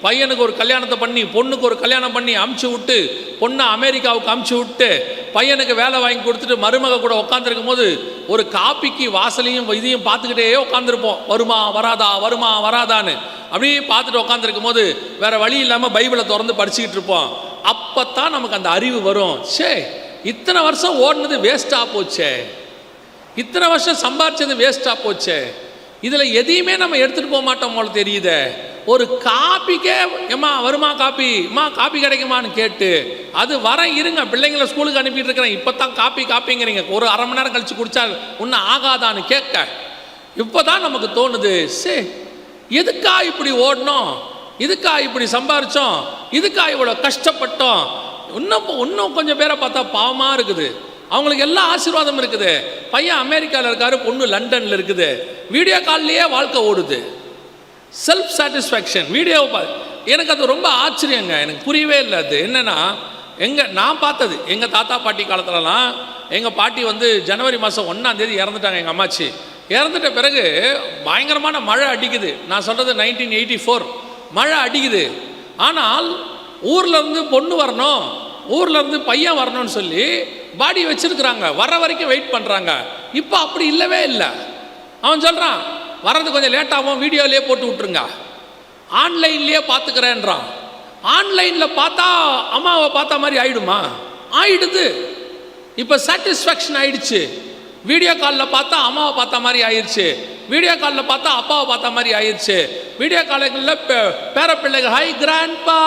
பையனுக்கு ஒரு கல்யாணத்தை பண்ணி பொண்ணுக்கு ஒரு கல்யாணம் பண்ணி அமுச்சு விட்டு பொண்ணை அமெரிக்காவுக்கு அமுச்சு விட்டு பையனுக்கு வேலை வாங்கி கொடுத்துட்டு மருமக கூட உட்காந்துருக்கும் போது ஒரு காப்பிக்கு வாசலையும் இதையும் பார்த்துக்கிட்டே உட்காந்துருப்போம். வருமா வராதா, வருமா வராதான்னு அப்படியே பார்த்துட்டு உட்காந்துருக்கும் போது வேற வழி இல்லாமல் பைபிளை திறந்து படிச்சுக்கிட்டு இருப்போம். அப்போத்தான் நமக்கு அந்த அறிவு வரும். சே, இத்தனை வருஷம் ஓடினது வேஸ்ட்டாக போச்சே, இத்தனை வருஷம் சம்பாரிச்சது வேஸ்ட்டாக போச்சே, இதில் எதையுமே நம்ம எடுத்துகிட்டு போக மாட்டோம் போல தெரியுதே. ஒரு காப்பிக்கே ஏம்மா வருமா காப்பி, அம்மா காப்பி கிடைக்குமான்னு கேட்டு அது இருங்க பிள்ளைங்களை ஸ்கூலுக்கு அனுப்பிட்டு இருக்கிறேன், இப்போ தான் காப்பிங்கிறீங்க, ஒரு அரை மணி நேரம் கழிச்சு குடிச்சா இன்னும் ஆகாதான்னு கேட்க இப்போ தான் நமக்கு தோணுது, சே எதுக்கா இப்படி ஓடணும், இதுக்கா இப்படி சம்பாரிச்சோம், இதுக்கா இவ்வளோ கஷ்டப்பட்டோம். இன்னும் கொஞ்சம் பேரை பார்த்தா பாவமாக இருக்குது. அவங்களுக்கு எல்லா ஆசீர்வாதம் இருக்குது. பையன் அமெரிக்காவில் இருக்காரு, பொண்ணு லண்டனில் இருக்குது. வீடியோ கால்லையே வாழ்க்கை ஓடுது. செல்ஃப் சாட்டிஸ்ஃபேக்ஷன் வீடியோவை பார்த்து எனக்கு அது ரொம்ப ஆச்சரியங்க. எனக்கு புரியவே இல்லை. அது என்னென்னா நான் பார்த்தது எங்கள் தாத்தா பாட்டி காலத்துலலாம் எங்கள் பாட்டி ஜனவரி மாதம் 1ஆம் தேதி இறந்துட்டாங்க. எங்கள் அம்மாச்சி இறந்துட்ட பிறகு பயங்கரமான மழை அடிக்குது. நான் சொல்கிறது 1984 மழை அடிக்குது. ஆனால் ஊர்லேருந்து பொண்ணு வரணும், ஊர்லேருந்து பையன் வரணும்னு சொல்லி பாடி வச்சுருக்குறாங்க, வர வரைக்கும் வெயிட் பண்ணுறாங்க. இப்போ அப்படி இல்லவே இல்லை. அவன் சொல்கிறான் வர்றது கொஞ்சம் லேட்டாகும், வீடியோலேயே போட்டு விட்ருங்க, ஆன்லைன்லேயே பார்த்துக்கிறேன்றான். ஆன்லைனில் பார்த்தா அம்மாவை பார்த்தா மாதிரி ஆயிடுமா? ஆயிடுது. இப்போ சாட்டிஸ்ஃபேக்ஷன் ஆயிடுச்சு. வீடியோ காலில் பார்த்தா அம்மாவை பார்த்த மாதிரி ஆயிடுச்சு, வீடியோ காலில் பார்த்தா அப்பாவை பார்த்த மாதிரி ஆயிடுச்சு. வீடியோ காலங்களில் பேர பிள்ளைங்க ஹை கிராண்ட்பா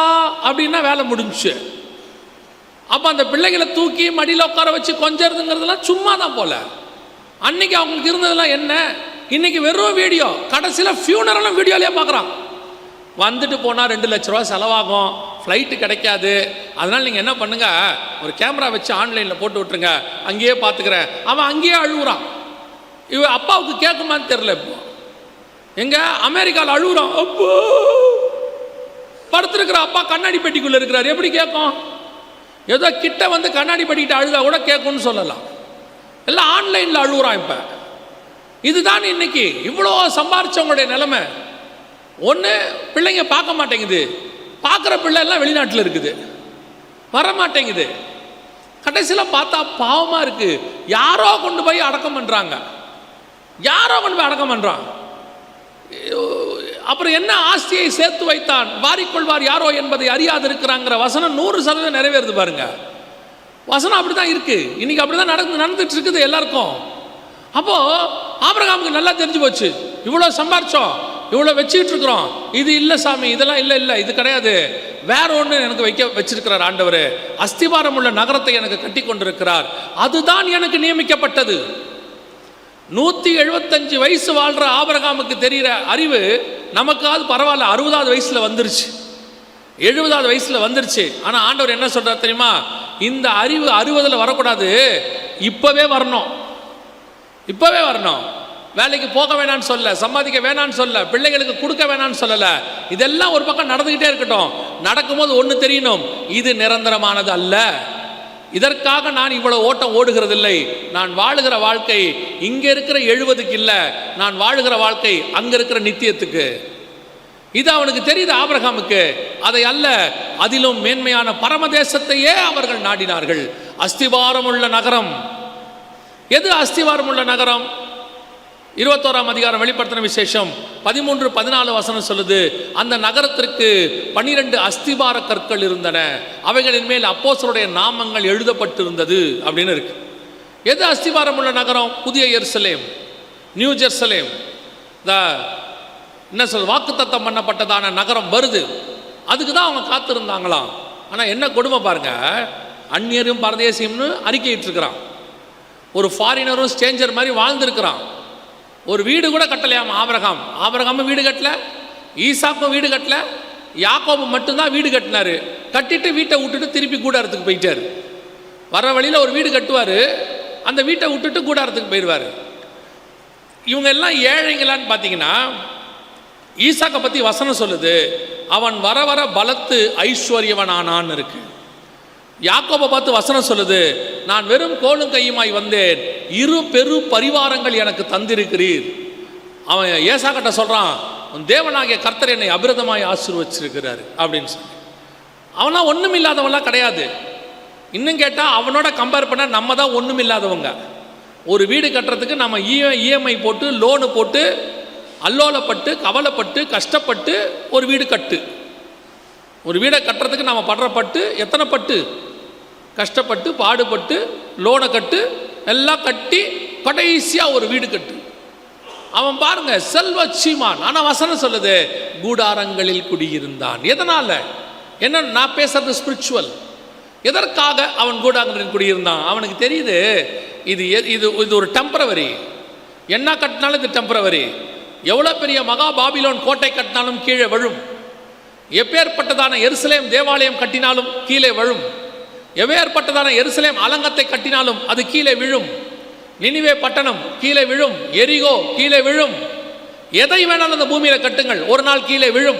அப்படின்னா வேலை முடிஞ்சிச்சு. அப்போ அந்த பிள்ளைகளை தூக்கி மடியில் உட்கார வச்சு கொஞ்சறதுங்கிறதுலாம் சும்மா தான் போல. அன்னைக்கு அவங்களுக்கு இருந்ததெல்லாம் என்ன? இன்னைக்கு வெறும் வீடியோ, கடைசியில் ஃபியூனரலும் வீடியோலேயே பார்க்குறான். வந்துட்டு போனால் 2 லட்ச ரூபா செலவாகும், ஃப்ளைட்டு கிடைக்காது. அதனால் நீங்கள் என்ன பண்ணுங்கள், ஒரு கேமரா வச்சு ஆன்லைனில் போட்டு விட்டுருங்க, அங்கேயே பார்த்துக்கிறேன். அவன் அங்கேயே அழுகுறான். அப்பாவுக்கு கேட்குமான்னு தெரில. இப்போ எங்கே அமெரிக்காவில் அழுகுறான். அப்போ படுத்துருக்கிற அப்பா கண்ணாடி பெட்டிக்குள்ளே இருக்கிறார், எப்படி கேட்கும்? ஏதோ கிட்ட கண்ணாடி பெட்டிக்கிட்ட அழுதா கூட கேட்கும்னு சொல்லலாம். எல்லாம் ஆன்லைனில் அழுகுறான். இப்போ இதுதான் இன்னைக்கு இவ்வளோ சம்பாரிச்சவங்களுடைய நிலைமை. ஒன்று பிள்ளைங்க பார்க்க மாட்டேங்குது, பார்க்குற பிள்ளை எல்லாம் வெளிநாட்டில் இருக்குது, வர மாட்டேங்குது. கடைசியில் பார்த்தா பாவமாக இருக்குது. யாரோ கொண்டு போய் அடக்கம் பண்ணுறாங்க, யாரோ கொண்டு போய் அடக்கம் பண்ணுறான். அப்புறம் என்ன ஆஸ்தியை சேர்த்து வைத்தான் வாரிக்கொள்வார் யாரோ என்பதை அறியாது இருக்கிறாங்கிற வசனம் 100% நிறைவேறுது பாருங்க. வசனம் அப்படி தான் இருக்குது. இன்றைக்கி அப்படி தான் நடந்துட்டு இருக்குது எல்லாருக்கும். அப்போது ஆபிரகாமுக்கு நல்லா தெரிஞ்சு போச்சு, இவ்வளோ சம்பாரிச்சோம், இவ்வளோ வச்சுக்கிட்டு இருக்கிறோம், இது இல்லை சாமி, இதெல்லாம் இல்லை, இது கிடையாது, வேற ஒன்று எனக்கு வச்சிருக்கிறார் ஆண்டவர். அஸ்திபாரம் உள்ள நகரத்தை எனக்கு கட்டி கொண்டிருக்கிறார், அதுதான் எனக்கு நியமிக்கப்பட்டது. 175 வயசு வாழ்கிற ஆபிரகாமுக்கு தெரிகிற அறிவு நமக்காவது பரவாயில்ல, 60வது வயசில் வந்துருச்சு, 70வது வயசில் வந்துருச்சு. ஆனால் ஆண்டவர் என்ன சொல்கிறார் தெரியுமா? இந்த அறிவு 60ல் வரக்கூடாது, இப்போவே வரணும், இப்போவே வரணும். வேலைக்கு போக வேணான்னு சொல்ல, சம்பாதிக்க வேணான்னு சொல்ல, பிள்ளைகளுக்கு கொடுக்க வேணான்னு சொல்லலை. இதெல்லாம் ஒரு பக்கம் நடந்துக்கிட்டே இருக்கட்டும். நடக்கும்போது ஒன்று தெரியணும், இது நிரந்தரமானது அல்ல. இதற்காக நான் இவ்வளவு ஓட்டம் ஓடுகிறதில்லை. நான் வாழுகிற வாழ்க்கை இங்கே இருக்கிற 70க்கு இல்லை, நான் வாழுகிற வாழ்க்கை அங்கே இருக்கிற நித்தியத்துக்கு. இது அவனுக்கு தெரியுது ஆபிரகாமுக்கு. அதை அல்ல, அதிலும் மேன்மையான பரமதேசத்தையே அவர்கள் நாடினார்கள். அஸ்திவாரம் உள்ள நகரம். எது அஸ்திவாரம் உள்ள நகரம்? 21ஆம் அதிகாரம் வெளிப்படுத்தின விசேஷம் 13-14 வசனம் சொல்லுது, அந்த நகரத்திற்கு 12 அஸ்திபார கற்கள் இருந்தன, அவைகளின் மேல் அப்போஸ்தலருடைய நாமங்கள் எழுதப்பட்டிருந்தது அப்படின்னு இருக்கு. எது அஸ்திபாரம் உள்ள நகரம்? புதிய எருசலேம், நியூ ஜெருசலேம். என்ன சொல், வாக்குத்தத்தம் பண்ணப்பட்டதான நகரம் வருது. அதுக்கு தான் அவங்க காத்திருந்தாங்களாம். ஆனால் என்ன கொடுமை பாருங்க, அந்நியரும் பரதேசியம்னு அறிக்கையிட்டிருக்கிறான். ஒரு ஃபாரினரும் ஸ்டேஞ்சர் மாதிரி வாழ்ந்துருக்கிறான். ஒரு வீடு கூட கட்டலையாம் ஆபிரகாம். ஆபிரகாமும் வீடு கட்டல, ஈசாக்கும் வீடு கட்டல, யாக்கோபு மட்டும்தான் வீடு கட்டினாரு. கட்டிட்டு வீட்டை விட்டுட்டு திருப்பி கூடாரத்துக்கு போயிட்டார். வர வழியில் ஒரு வீடு கட்டுவார், அந்த வீட்டை விட்டுட்டு கூடாரத்துக்கு போயிடுவார். இவங்க எல்லாம் ஏழைங்களான்னு பார்த்தீங்கன்னா, ஈசாக்கை பற்றி வசனம் சொல்லுது, அவன் வர வர பலத்து ஐஸ்வர்யவனானான்னு இருக்கு. யாக்கோபை பார்த்து வசனம் சொல்லுது, நான் வெறும் கோலும் கையுமாய் வந்தேன், 2 பெரு பரிவாரங்கள் எனக்கு தந்திருக்கிறீர். அவன் ஏசாக்கிட்ட சொல்கிறான், தேவனாகிய கர்த்தர் என்னை அபிரதமாய் ஆசீர்வச்சிருக்கிறாரு அப்படின்னு சொல்லி. அவனா ஒன்றும் இல்லாதவன்லாம் கிடையாது. இன்னும் கேட்டால் அவனோட கம்பேர் பண்ண நம்ம தான் ஒன்றும் இல்லாதவங்க. ஒரு வீடு கட்டுறதுக்கு நம்ம இஎம்ஐ போட்டு லோனு போட்டு அல்லோலப்பட்டு கவலைப்பட்டு கஷ்டப்பட்டு ஒரு வீடு கட்டு. ஒரு வீடை கட்டுறதுக்கு நம்ம படுற பட்டு எத்தனை பட்டு, கஷ்டப்பட்டு பாடுபட்டு லோனை கட்டு, எல்லாம் கட்டி கடைசியாக ஒரு வீடு கட்டு. அவன் பாருங்க செல்வ சீமான். ஆனால் வசனம் சொல்லுது, கூடாரங்களில் குடியிருந்தான். எதனால? என்ன, நான் பேசுறது ஸ்பிரிச்சுவல். எதற்காக அவன் கூடாரங்களில் குடியிருந்தான்? அவனுக்கு தெரியுது இது இது இது ஒரு டெம்பரவரி. என்ன கட்டினாலும் இது டெம்பரவரி. எவ்வளோ பெரிய மகா பாபிலோன் கோட்டை கட்டினாலும் கீழே விழும். எப்பேற்பட்டதான எருசலேம் தேவாலயம் கட்டினாலும் கீழே விழும். எவ்வேற்பட்டதான எருசலேம் அலங்கத்தை கட்டினாலும் அது கீழே விழும். நினிவே பட்டணம் கீழே விழும், எரிகோ கீழே விழும். எதை வேணாலும் அந்த பூமியில் கட்டுங்கள், ஒரு நாள் கீழே விழும்.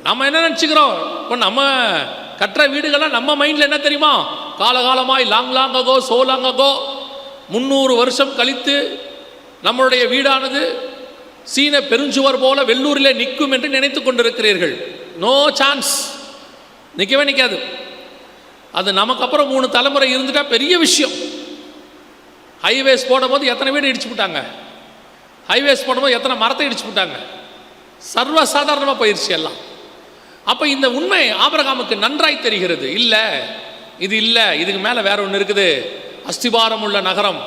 நம்ம என்ன நினச்சிக்கிறோம், இப்போ நம்ம கட்டுற வீடுகள்லாம் நம்ம மைண்டில் என்ன தெரியுமா, காலகாலமாய் லாங்கோ சோலாங்கோ 300 வருஷம் கழித்து நம்மளுடைய வீடானது சீன பெருஞ்சுவர் போல வெள்ளூரில் நிற்கும் என்று நினைத்து கொண்டிருக்கிறீர்கள். நோ சான்ஸ், நிற்கவே நிற்காது. அது நமக்கு அப்புறம் 3 தலைமுறை இருந்துட்டா பெரிய விஷயம். ஹைவேஸ் போடும்போது எத்தனை வீடு இடிச்சு விட்டாங்க, ஹைவேஸ் போடும்போது எத்தனை மரத்தை இடிச்சு விட்டாங்க, சர்வசாதாரணமாக போயிடுச்சு எல்லாம். அப்போ இந்த உண்மை ஆபிரகாமுக்கு நன்றாய் தெரிகிறது. இல்லை இது இல்லை, இதுக்கு மேலே வேற ஒன்று இருக்குது. அஸ்திபாரம் உள்ள நகரம்.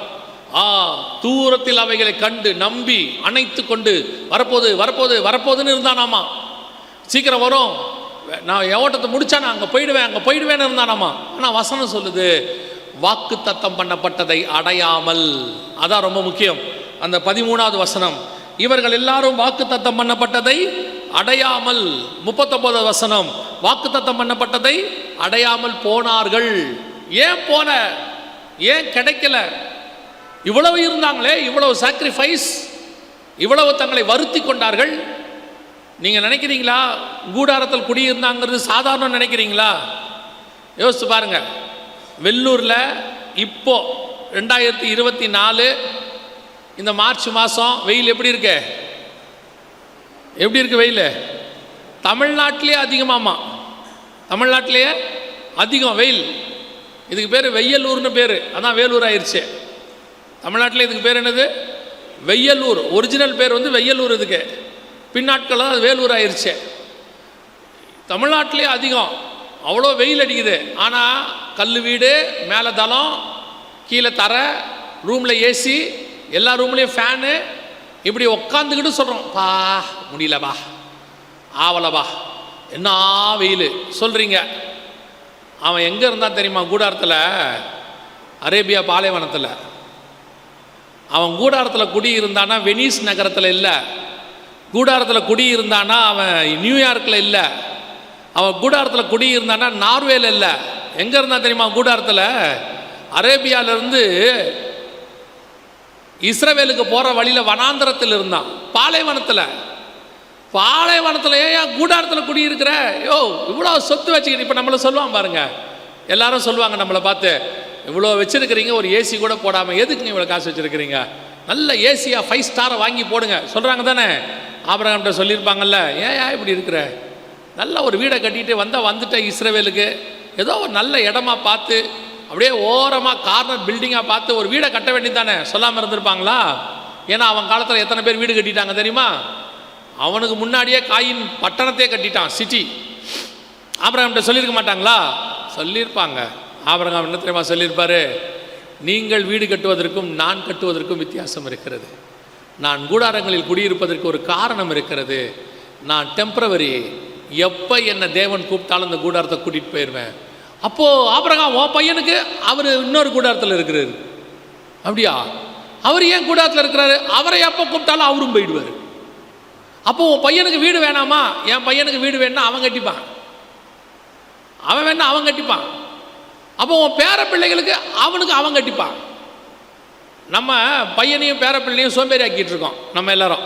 தூரத்தில் அவைகளை கண்டு நம்பி அணைத்து கொண்டு வரப்போது வரப்போது வரப்போதுன்னு இருந்தானாமா. சீக்கிரம் வரும், நான் ஓட்டத்தை முடிச்சா நான் அங்கே போயிடுவேன் அங்கே போயிடுவேன்னு இருந்தானாமா. ஆனால் வசனம் சொல்லுது, வாக்கு தத்தம் பண்ணப்பட்டதை அடையாமல். அதான் ரொம்ப முக்கியம். அந்த 13வது வசனம், இவர்கள் எல்லாரும் வாக்கு தத்தம் பண்ணப்பட்டதை அடையாமல். 39வது வசனம், வாக்கு தத்தம் பண்ணப்பட்டதை அடையாமல் போனார்கள். ஏன் போன, ஏன் கிடைக்கல? இவ்வளவு இருந்தாங்களே, இவ்வளவு சாக்ரிஃபைஸ், இவ்வளவு தங்களை வருத்தி கொண்டார்கள். நீங்கள் நினைக்கிறீங்களா கூடாரத்தில் குடியிருந்தாங்கிறது சாதாரணம் நினைக்கிறீங்களா? யோசிச்சு பாருங்க. வெள்ளூரில் இப்போ 2024 இந்த மார்ச் மாதம் வெயில் எப்படி இருக்கு? எப்படி இருக்கு வெயில்? தமிழ்நாட்டிலே அதிகமாமா, தமிழ்நாட்டிலேயே அதிகம் வெயில். இதுக்கு பேர் வெய்யலூர்னு பேர், அதான் வேலூர் ஆயிடுச்சு. தமிழ்நாட்டில் இதுக்கு பேர் என்னது? வெய்யலூர். ஒரிஜினல் பேர் வந்து வெய்யலூர், இதுக்கு பின்னாட்கள் தான் அது வேலூர் ஆயிடுச்சு. தமிழ்நாட்டிலே அதிகம், அவ்வளோ வெயில் அடிக்குது. ஆனால் கல் வீடு, மேலே தளம், கீழே தரை, ரூமில் ஏசி, எல்லா ரூம்லேயும் ஃபேனு. இப்படி உக்காந்துக்கிட்டு சொல்கிறோம், பா முடியலப்பா, ஆவலப்பா, என்ன வெயில் சொல்கிறீங்க. அவன் எங்கே இருந்தான் தெரியுமா? கூடாரத்தில், அரேபியா பாலைவனத்தில். அவன் கூடாரத்தில் குடியிருந்தானா வெனிஸ் நகரத்தில் இல்லை, கூடாரத்தில் குடியிருந்தானா அவன் நியூயார்க்கில் இல்லை, அவன் கூடாரத்தில் குடியிருந்தானா நார்வேல இல்லை. எங்கே இருந்தான் தெரியுமா? கூடாரத்தில் அரேபியாவிலிருந்து இஸ்ரவேலுக்கு போகிற வழியில் வனாந்திரத்தில் இருந்தான், பாலைவனத்தில் ஏன் கூடாரத்தில் குடியிருக்கிற, யோ இவ்வளோ சொத்து வச்சுக்கிட்டு. இப்போ நம்மளை சொல்லுவான் பாருங்க, எல்லாரும் சொல்லுவாங்க நம்மளை பார்த்து, இவ்வளோ வச்சுருக்கிறீங்க, ஒரு ஏசி கூட போடாமல் எதுக்குங்க இவ்வளோ காசு வச்சுருக்கிறீங்க, நல்ல ஏசியாக 5 ஸ்டாரை வாங்கி போடுங்க சொல்கிறாங்க தானே. ஆபிரகாம்கிட்ட சொல்லியிருப்பாங்கல்ல, ஏன் இப்படி இருக்கிற, நல்ல ஒரு வீடை கட்டிட்டு வந்துட்டேன் இஸ்ரவேலுக்கு, ஏதோ ஒரு நல்ல இடமா பார்த்து அப்படியே ஓரமாக கார்னர் பில்டிங்காக பார்த்து ஒரு வீடை கட்ட வேண்டியது தானே, சொல்லாமல் இருந்திருப்பாங்களா? ஏன்னா அவன் காலத்தில் எத்தனை பேர் வீடு கட்டிட்டாங்க தெரியுமா? அவனுக்கு முன்னாடியே காயின் பட்டணத்தையே கட்டிட்டான், சிட்டி. ஆபிரகாம்கிட்ட சொல்லியிருக்க மாட்டாங்களா? சொல்லியிருப்பாங்க. ஆபிரகாம் என்ன தெரியுமா சொல்லியிருப்பாரு, நீங்கள் வீடு கட்டுவதற்கும் நான் கட்டுவதற்கும் வித்தியாசம் இருக்கிறது. நான் கூடாரங்களில் குடியிருப்பதற்கு ஒரு காரணம் இருக்கிறது. நான் டெம்பரவரி, எப்போ என்னை தேவன் கூப்பிட்டாலும் அந்த கூடாரத்தை கூட்டிகிட்டு போயிடுவேன். அப்போது ஆபிரகாம் உன் பையனுக்கு அவர் இன்னொரு கூடாரத்தில் இருக்கிறாரு. அப்படியா? அவர் ஏன் கூடாரத்தில் இருக்கிறாரு? அவரை எப்போ கூப்பிட்டாலும் அவரும் போயிடுவார். அப்போ உன் பையனுக்கு வீடு வேணாமா? என் பையனுக்கு வீடு வேணா அவன் கட்டிப்பான், அவன் வேணா அவன் கட்டிப்பான். அப்போ உன் பேர பிள்ளைகளுக்கு அவனுக்கு அவன் கட்டிப்பான். நம்ம பையனையும் பேர பிள்ளையும் சோம்பேறி ஆக்கிட்டு இருக்கோம். நம்ம எல்லாரும்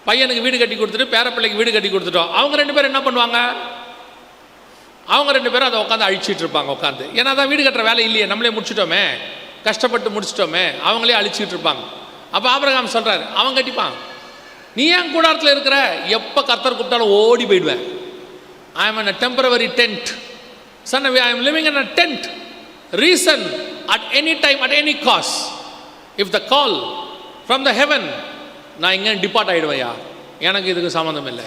பையனுக்கு வீடு கட்டி கொடுத்துட்டு பேர பிள்ளைக்கு வீடு கட்டி கொடுத்துட்டோம். அவங்க 2 பேரும் என்ன பண்ணுவாங்க? அவங்க 2 பேரும் அதை உட்காந்து அழிச்சிட்டு இருப்பாங்க உட்காந்து. ஏன்னா அதான் வீடு கட்டுற வேலை இல்லையே, நம்மளே முடிச்சிட்டோமே, கஷ்டப்பட்டு முடிச்சிட்டோமே, அவங்களே அழிச்சிட்டு இருப்பாங்க. அப்போ ஆபிரகாம் சொல்கிறாரு, அவன் கட்டிப்பான். நீ ஏன் கூடாரத்தில் இருக்கிற? எப்போ கர்த்தர் கூப்பிட்டாலும் ஓடி போயிடுவேன். I am in a temporary tent. Son, I am living in a tent. Reason, at any time, at any cost, if the call from the heaven, நான் இங்கே டிபார்ட் ஆகிடுவையா, எனக்கு இதுக்கு சம்மந்தம் இல்லை.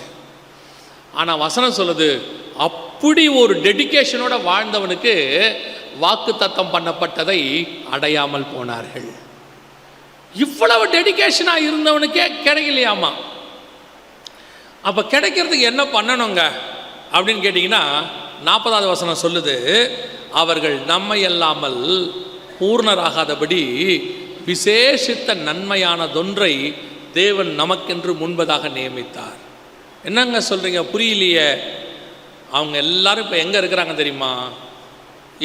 ஆனால் வசனம் சொல்லுது, அப்படி ஒரு டெடிகேஷனோட வாழ்ந்தவனுக்கு வாக்கு தத்தம் பண்ணப்பட்டதை அடையாமல் போனார்கள். இவ்வளவு டெடிகேஷனாக இருந்தவனுக்கே கிடைக்கலையாமா. அப்போ கிடைக்கிறதுக்கு என்ன பண்ணணுங்க அப்படின்னு கேட்டிங்கன்னா, 40வது வசனம் சொல்லுது, அவர்கள் நம்மை அல்லாமல் பூர்ணராகாதபடி விசேஷித்த நன்மையானதொன்றை தேவன் நமக்கென்று முன்பதாக நியமித்தார். என்னங்க சொல்கிறீங்க, புரியலையே? அவங்க எல்லாரும் இப்போ எங்கே இருக்கிறாங்க தெரியுமா?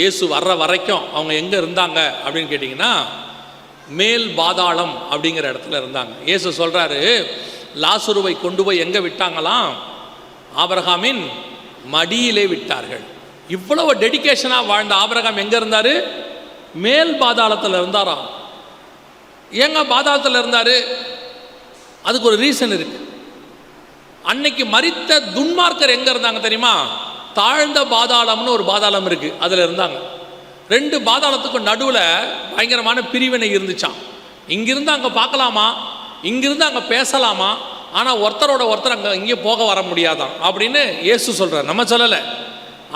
இயேசு வர்ற வரைக்கும் அவங்க எங்கே இருந்தாங்க அப்படின்னு கேட்டிங்கன்னா, மேல் பாதாளம் அப்படிங்கிற இடத்துல இருந்தாங்க. இயேசு சொல்கிறாரு, லாசருவை கொண்டு போய் எங்கே விட்டாங்களாம்? ஆபிரகாமின் மடியிலே விட்டார்கள். இவ்வளவு டெடிகேஷனாக வாழ்ந்த ஆபிரகாம் எங்கே இருந்தார்? மேல் பாதாளத்தில் இருந்தாராம். ஏங்க பாதாளத்தில் இருந்தார்? அதுக்கு ஒரு ரீசன் இருக்கு. அன்னைக்கு மரித்த துன்மார்க்கர் எங்கே இருந்தாங்க தெரியுமா? தாழ்ந்த பாதாளம்னு ஒரு பாதாளம் இருக்கு, அதில் இருந்தாங்க. 2 பாதாளத்துக்கும் நடுவில் பயங்கரமான பிரிவினை இருந்துச்சான். இங்கிருந்து அங்கே பார்க்கலாமா, இங்கிருந்து அங்கே பேசலாமா, ஆனால் ஒருத்தரோட ஒருத்தர் அங்கே இங்கே போக வர முடியாதான் அப்படின்னு இயேசு சொல்கிறார், நம்ம சொல்லலை.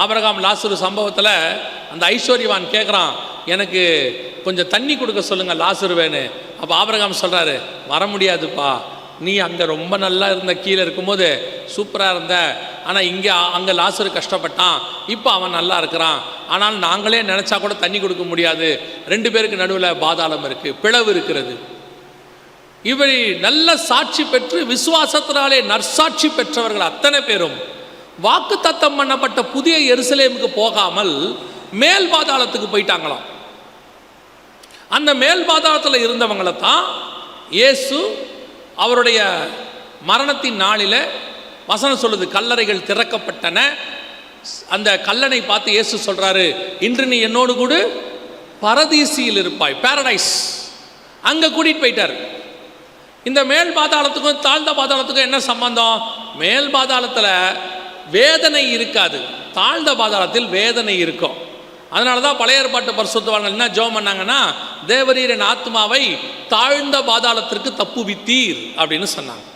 ஆபிரகாம் லாசரு சம்பவத்தில் அந்த ஐஸ்வர்யவான் கேட்குறான், எனக்கு கொஞ்சம் தண்ணி கொடுக்க சொல்லுங்கள் லாசருவேன்னு. அப்போ ஆபிரகாம் சொல்கிறாரு, வர முடியாதுப்பா, நீ அங்கே ரொம்ப நல்லா இருந்த, கீழே இருக்கும்போது சூப்பராக இருந்த, ஆனால் அங்கே லாசரு கஷ்டப்பட்டான், இப்போ அவன் நல்லா இருக்கிறான், ஆனால் நாங்களே நினச்சா கூட தண்ணி கொடுக்க முடியாது. 2 பேருக்கு நடுவில் பாதாளம் இருக்குது, பிளவு இருக்கிறது. இவரை நல்ல சாட்சி பெற்று விசுவாசத்தினாலே நற்சாட்சி பெற்றவர்கள் அத்தனை பேரும் வாக்கு தத்தம் பண்ணப்பட்ட புதிய எருசலேமுக்கு போகாமல் மேல் பாதாளத்துக்கு போயிட்டாங்களாம். அந்த மேல் பாதாளத்தில் இருந்தவங்களை தான் இயேசு அவருடைய மரணத்தின் நாளில் வசனம் சொல்லுது, கல்லறைகள் திறக்கப்பட்டன. அந்த கல்லனை பார்த்து இயேசு சொல்கிறாரு, இன்று நீ என்னோடு கூட பரதீசியில் இருப்பாய், பாரடைஸ். அங்கே கூட்டிகிட்டு போயிட்டார். இந்த மேல் பாதாளத்துக்கும் தாழ்ந்த பாதாளத்துக்கும் என்ன சம்பந்தம்? மேல் பாதாளத்தில் வேதனை இருக்காது, தாழ்ந்த பாதாளத்தில் வேதனை இருக்கும். அதனால தான் பழைய ஏற்பாட்டு பரிசுத்தவான்கள் என்ன ஜெபம் பண்ணாங்கன்னா, தேவரீர் என் ஆத்மாவை தாழ்ந்த பாதாளத்திற்கு தப்புவித்தீர் அப்படின்னு சொன்னாங்க.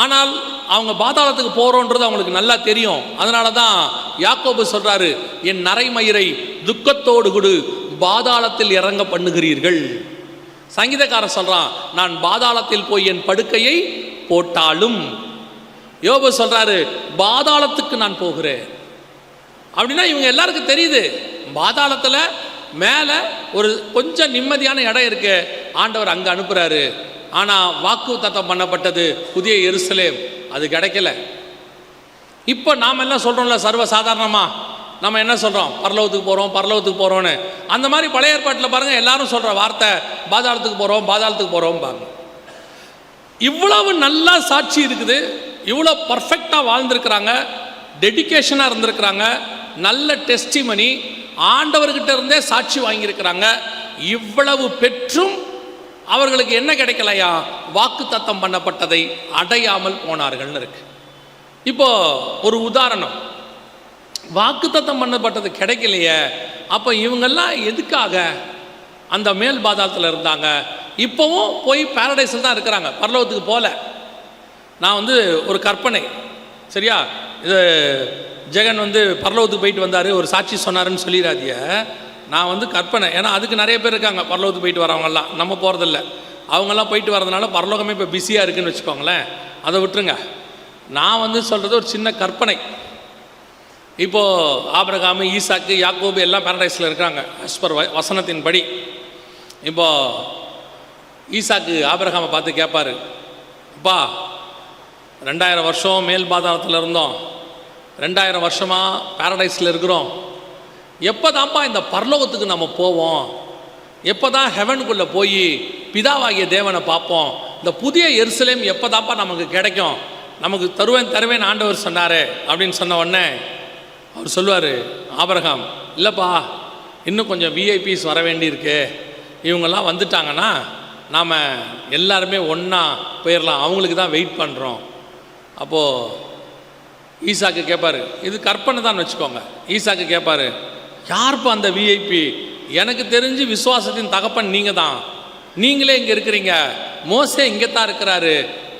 ஆனால் அவங்க பாதாளத்துக்கு போகிறோன்றது அவங்களுக்கு நல்லா தெரியும். அதனால தான் யாக்கோபு சொல்கிறாரு, என் நரைமயிரை துக்கத்தோடு கொடு பாதாளத்தில் இறங்க பண்ணுகிறீர்கள். சங்கீதக்காரன் சொல்கிறான், நான் பாதாளத்தில் போய் என் படுக்கையை போட்டாலும். யோபு சொல்கிறாரு, பாதாளத்துக்கு நான் போகிறேன். அப்படின்னா இவங்க எல்லாருக்கும் தெரியுது, பாதாளத்தில் மேலே ஒரு கொஞ்சம் நிம்மதியான இடம் இருக்கு, ஆண்டவர் அங்கே அனுப்புகிறாரு. ஆனால் வாக்கு தத்தம் பண்ணப்பட்டது புதிய எருசலேம், அது கிடைக்கல. இப்போ நாம் எல்லாம் சொல்கிறோம்ல சர்வசாதாரணமாக, நம்ம என்ன சொல்கிறோம், பரலோகத்துக்கு போகிறோம் பரலோகத்துக்கு போகிறோன்னு. அந்த மாதிரி பழைய ஏற்பாட்டில் பாருங்கள், எல்லாரும் சொல்கிற வார்த்தை பாதாளத்துக்கு போகிறோம் பாதாளத்துக்கு போகிறோம் பாருங்க. இவ்வளவு நல்லா சாட்சி இருக்குது, இவ்வளோ பர்ஃபெக்டாக வாழ்ந்திருக்கிறாங்க, டெடிக்கேஷனாக இருந்திருக்கிறாங்க, நல்ல டெஸ்டிமனி, ஆண்டவர்கிட்ட இருந்தே சாட்சி வாங்கியிருக்கிறாங்க. இவ்வளவு பெற்றும் அவர்களுக்கு என்ன கிடைக்கலையா, வாக்கு தத்தம் பண்ணப்பட்டதை அடையாமல் போனார்கள்னு இருக்கு. இப்போ ஒரு உதாரணம், வாக்கு தத்தம் பண்ணப்பட்டது கிடைக்கலையே, அப்போ இவங்கெல்லாம் எதுக்காக அந்த மேல் பாதாளத்தில் இருந்தாங்க? இப்போவும் போய் பாரடைஸில் தான் இருக்கிறாங்க, பரலோகத்துக்கு போகல. நான் ஒரு கற்பனை, சரியா, இது ஜெகன் பரலோகத்துக்கு போயிட்டு வந்தார், ஒரு சாட்சி சொன்னாருன்னு சொல்லிடாதிய. நான் கற்பனை, ஏன்னா அதுக்கு நிறைய பேர் இருக்காங்க பரலோகத்துக்கு போயிட்டு வரவங்கெல்லாம், நம்ம போகிறதில்ல. அவங்கெல்லாம் போயிட்டு வரதுனால பரலோகமே இப்போ பிஸியாக இருக்குதுன்னு வச்சுக்கோங்களேன், அதை விட்டுருங்க. நான் சொல்கிறது ஒரு சின்ன கற்பனை. இப்போது ஆபிரகாம், ஈசாக்கு, யாக்கோபு எல்லாம் பாரடைஸில் இருக்காங்க as per வசனத்தின் படி. இப்போது ஈசாக்கு ஆபிரகாமை பார்த்து கேட்பார், அப்பா 2000 வருஷம் மேல் பாதாளத்தில் இருந்தோம், 2000 வருஷமாக பாரடைஸில் இருக்கிறோம், எப்போ தான்ப்பா இந்த பரலோகத்துக்கு நம்ம போவோம், எப்போ தான் ஹெவனுக்குள்ளே போய் பிதாவாகிய தேவனை பார்ப்போம், இந்த புதிய எருசலேம் எப்போ தான்ப்பா நமக்கு கிடைக்கும், நமக்கு தருவேன் ஆண்டவர் சொன்னார் அப்படின்னு சொன்ன உடனே அவர் சொல்லுவார், ஆபிரகாம், இல்லைப்பா இன்னும் கொஞ்சம் விஐபிஸ் வர வேண்டியிருக்கு, இவங்கெல்லாம் வந்துட்டாங்கன்னா நாம் எல்லாருமே ஒன்றா போயிடலாம், அவங்களுக்கு தான் வெயிட் பண்ணுறோம். அப்போது ஈசாக்கு கேட்பார், இது கற்பனை தான் வச்சுக்கோங்க, ஈசாக்கு கேட்பார், யார்ப்பா அந்த விஐபி? எனக்கு தெரிஞ்சு விசுவாசத்தின் தகப்பன் நீங்கள் தான், நீங்களே இங்கே இருக்கிறீங்க, மோசே இங்கே தான் இருக்கிறாரு,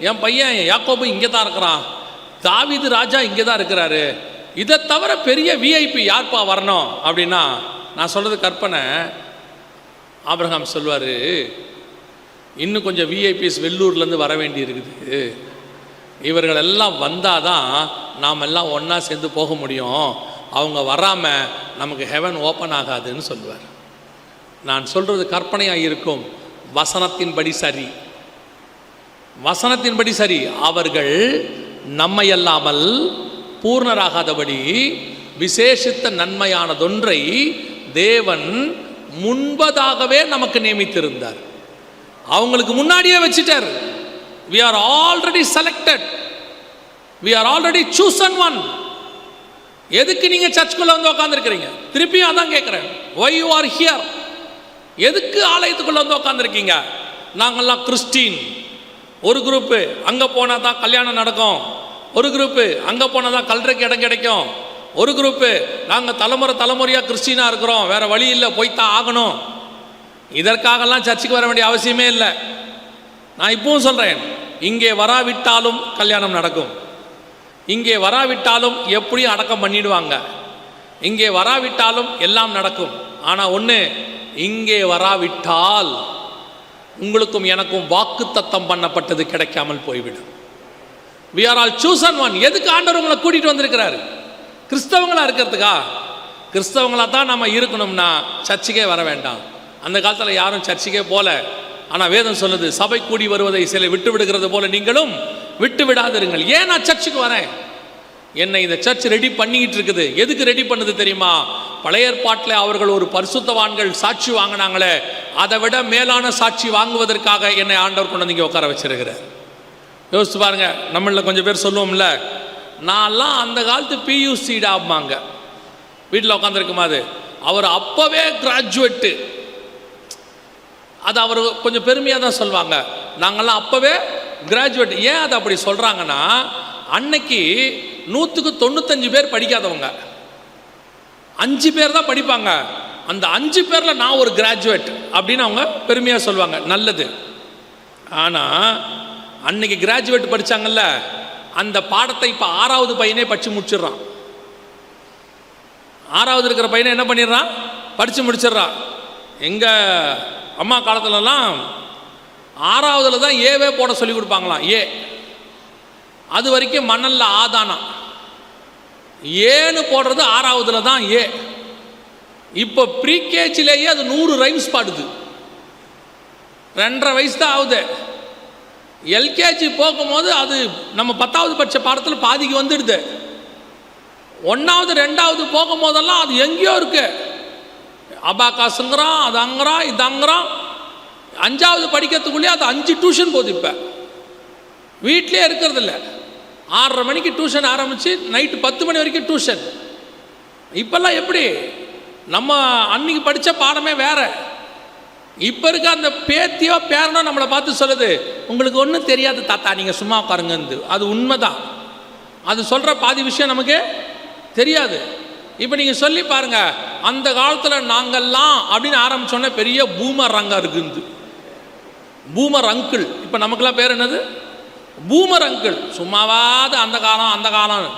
என் பையன் யாக்கோபு இங்கே தான் இருக்கிறான், தாவீது ராஜா இங்கே தான் இருக்கிறாரு, இதை தவிர பெரிய விஐபி யார்ப்பா வரணும் அப்படின்னா, நான் சொல்கிறது கற்பனை. ஆபிரகாம் சொல்வார், இன்னும் கொஞ்சம் விஐபிஸ் வெள்ளூர்லேருந்து வர வேண்டி இருக்குது, இவர்கள் எல்லாம் வந்தால் தான் நாம் எல்லாம் ஒன்றா சேர்ந்து போக முடியும், அவங்க வராமல் நமக்கு ஹெவன் ஓப்பன் ஆகாதுன்னு சொல்லுவார். நான் சொல்கிறது கற்பனையாக இருக்கும், வசனத்தின்படி சரி, வசனத்தின்படி சரி. அவர்கள் நம்மையல்லாமல் பூர்ணராகாதபடி விசேஷித்த நன்மையானதொன்றை தேவன் முன்பதாகவே நமக்கு நியமித்திருந்தார், அவங்களுக்கு முன்னாடியே வச்சிட்டார். We are already selected, we are already chosen one. எதுக்கு நீங்க சர்ச்சுக்குள்ள உட்கார்ந்துருக்கிறீங்க? திருப்பியும் அதான் கேட்குறேன், why you are here? எதுக்கு ஆலயத்துக்குள்ள உட்கார்ந்துருக்கீங்க? நாங்கள்லாம் கிறிஸ்டின், ஒரு குரூப்பு அங்கே போனால் தான் கல்யாணம் நடக்கும், ஒரு குரூப்பு அங்கே போனால் தான் கல்றதுக்கு இடம் கிடைக்கும், ஒரு குரூப்பு நாங்கள் தலைமுறையாக கிறிஸ்டினாக இருக்கிறோம், வேறு வழி இல்லை, போய்த்தான் ஆகணும். இதற்காகலாம் சர்ச்சுக்கு வர வேண்டிய அவசியமே இல்லை. நான் இப்பவும் சொல்கிறேன், இங்கே வராவிட்டாலும் கல்யாணம் நடக்கும், இங்கே வராவிட்டாலும் எப்படியும் அடக்கம் பண்ணிடுவாங்க, இங்கே வராவிட்டாலும் எல்லாம் நடக்கும். ஆனால் ஒன்று, இங்கே வராவிட்டால் உங்களுக்கும் எனக்கும் வாக்கு தத்தம் பண்ணப்பட்டது கிடைக்காமல் போய்விடும். we are all chosen one. எதுக்கு ஆண்டவர் உங்களை கூட்டிகிட்டு வந்திருக்கிறாரு? கிறிஸ்தவங்களாக இருக்கிறதுக்கா? கிறிஸ்தவங்களாக தான் நம்ம இருக்கணும்னா சர்ச்சுக்கே வர வேண்டாம். அந்த காலத்தில் யாரும் சர்ச்சுக்கே போல, ஆனால் வேதம் சொல்லுது, சபை கூடி வருவதை சில விட்டு விடுகிறது போல நீங்களும் விட்டு விடாதிருங்கள். ஏன் நான் சர்ச்சுக்கு வரேன்? என்னை இந்த சர்ச் ரெடி பண்ணிக்கிட்டு இருக்குது. எதுக்கு ரெடி பண்ணுது தெரியுமா? பழைய ஏற்பாட்டில் அவர்கள் ஒரு பரிசுத்தவான்கள் சாட்சி வாங்கினாங்களே, அதை விட மேலான சாட்சி வாங்குவதற்காக என்னை ஆண்டவர் கொண்டு வந்து இங்கே உட்கார வச்சிருக்கிறார். யோசிச்சு பாருங்க, நம்மளில் கொஞ்சம் பேர் சொல்லுவோம்ல, நான்லாம் அந்த காலத்து பியூசிடாமாங்க வீட்டில் உட்காந்துருக்குமாது, அவர் அப்போவே கிராஜுவேட்டு, அது அவர் கொஞ்சம் பெருமையாக தான் சொல்லுவாங்க, நாங்கள்லாம் அப்போவே கிராஜுவேட். ஏன் அதை அப்படி சொல்கிறாங்கன்னா, அன்னைக்கு 100க்கு 95 பேர் படிக்காதவங்க, 5 பேர் தான் படிப்பாங்க. அந்த 5 பேரில் நான் ஒரு கிராஜுவேட் அப்படின்னு அவங்க பெருமையாக சொல்லுவாங்க. நல்லது. ஆனால் அன்னைக்கு கிராஜுவேட் படித்தாங்கல்ல, அந்த பாடத்தை இப்போ 6வது பையனே படித்து முடிச்சிடுறான். 6வது இருக்கிற பையனை என்ன பண்ணிடுறான்? படித்து முடிச்சிடுறான். எங்கள் அம்மா காலத்துலலாம் 6வதுல தான் ஏவே போட சொல்லி கொடுப்பாங்களாம். அது வரைக்கும் மணல்ல ஆதானம், ஏன்னு போடுறது 6வதுல தான் ஏ. இப்போ ப்ரீகேஜிலேயே அது 100 ரைம்ஸ் பாடுது. 2.5 வயசு தான் ஆகுது. எல்கேஜி போகும்போது அது நம்ம 10வது படித்த பாடத்தில் பாதிக்கு வந்துடுது. 1வது 2வது போகும்போதெல்லாம் அது எங்கேயோ இருக்கு. அபாகாசுங்கிறான், அது அங்குறான், இது அங்குறான். 5வது படிக்கிறதுக்குள்ளேயே அது 5 டியூஷன் போகுது. இப்போ வீட்டிலே இருக்கிறது இல்லை. 6:30 மணிக்கு டியூஷன் ஆரம்பித்து நைட்டு 10 மணி வரைக்கும் டியூஷன். இப்போல்லாம் எப்படி? நம்ம அன்னைக்கு படித்த பாடமே வேறு. இப்போ இருக்க அந்த பேத்தியோ பேரனோ நம்மளை பார்த்து சொல்லுது, உங்களுக்கு ஒன்றும் தெரியாது தாத்தா, நீங்கள் சும்மா உட்காருங்கன்னு. அது உண்மைதான். அது சொல்கிற பாதி விஷயம் நமக்கு தெரியாது. இப்போ நீங்கள் சொல்லி பாருங்கள், அந்த காலத்தில் நாங்கள்லாம் அப்படின்னு ஆரம்பித்தோன்னே பெரிய பூமர் ரங்கம் இருக்குது, பூமர் அங்கிள். இப்போ நமக்கெல்லாம் பேர் என்னது? Boomer uncle. சும்மாவாது அந்த காலம் அந்த காலம்.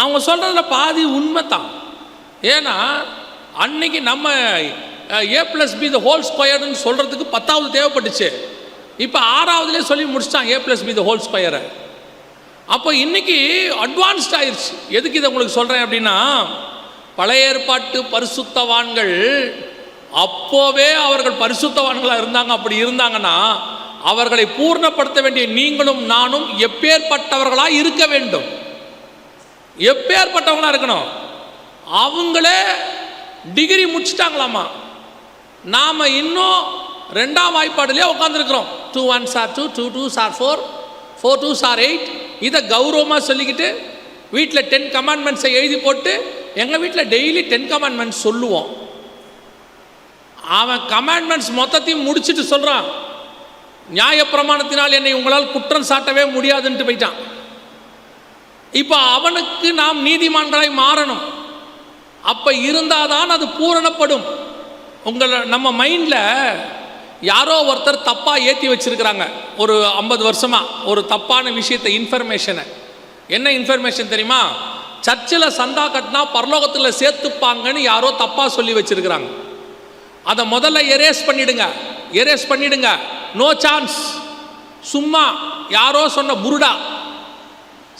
அவங்க சொல்கிறதுல பாதி உண்மை தான். ஏன்னா அன்னைக்கு நம்ம a+b² சொல்கிறதுக்கு 10வது தேவைப்பட்டுச்சு. இப்போ 6வதுலேயே சொல்லி முடிச்சிட்டான் a+b². அப்போ இன்னைக்கு அட்வான்ஸ்ட் ஆயிடுச்சு. எதுக்கு இதை உங்களுக்கு சொல்கிறேன் அப்படின்னா, பழைய ஏற்பாட்டு பரிசுத்தவான்கள் அப்போவே அவர்கள் பரிசுத்தவான்களாக இருந்தாங்க. அப்படி இருந்தாங்கன்னா அவர்களை பூர்ணப்படுத்த வேண்டிய நீங்களும் நானும் எப்பேற்பட்டவர்களாக இருக்க வேண்டும்? எப்பேற்பட்டவங்களாக இருக்கணும்? அவங்களே டிகிரி முடிச்சிட்டாங்களாமா. நாம் இன்னும் 2ஆம் வாய்ப்பாடுலேயே உட்காந்துருக்குறோம். 2 1s are 2, 2 2s are 4, 4 2s are 8. இதை கௌரவமாக சொல்லிக்கிட்டு வீட்டில் 10 கமாண்ட்மெண்ட்ஸை எழுதி போட்டு, எங்கள் வீட்டில் டெய்லி 10 கமாண்ட்மெண்ட்ஸ் சொல்லுவோம். அவன் கமாண்ட்மெண்ட்ஸ் மொத்தத்தையும் முடிச்சுட்டு சொல்கிறான், நியாயப்பிரமாணத்தினால் என்னை உங்களால் குற்றம் சாட்டவே முடியாதுன்ட்டு போயிட்டான். இப்போ அவனுக்கு நாம் நீதிமான்களாய் மாறணும். அப்போ இருந்தால் தான் அது பூரணப்படும். நம்ம மைண்டில் யாரோ ஒருத்தர் தப்பாக ஏற்றி வச்சுருக்கிறாங்க. ஒரு 50 வருஷமாக ஒரு தப்பான விஷயத்தை, இன்ஃபர்மேஷனை. என்ன இன்ஃபர்மேஷன் தெரியுமா? சர்ச்சில் சந்தா கட்டினா பரலோகத்தில் சேர்த்துப்பாங்கன்னு யாரோ தப்பாக சொல்லி வச்சுருக்கிறாங்க. அதை முதல்ல எரேஸ் பண்ணிடுங்க. No chance. சும்மா யாரோ சொன்ன புருடா.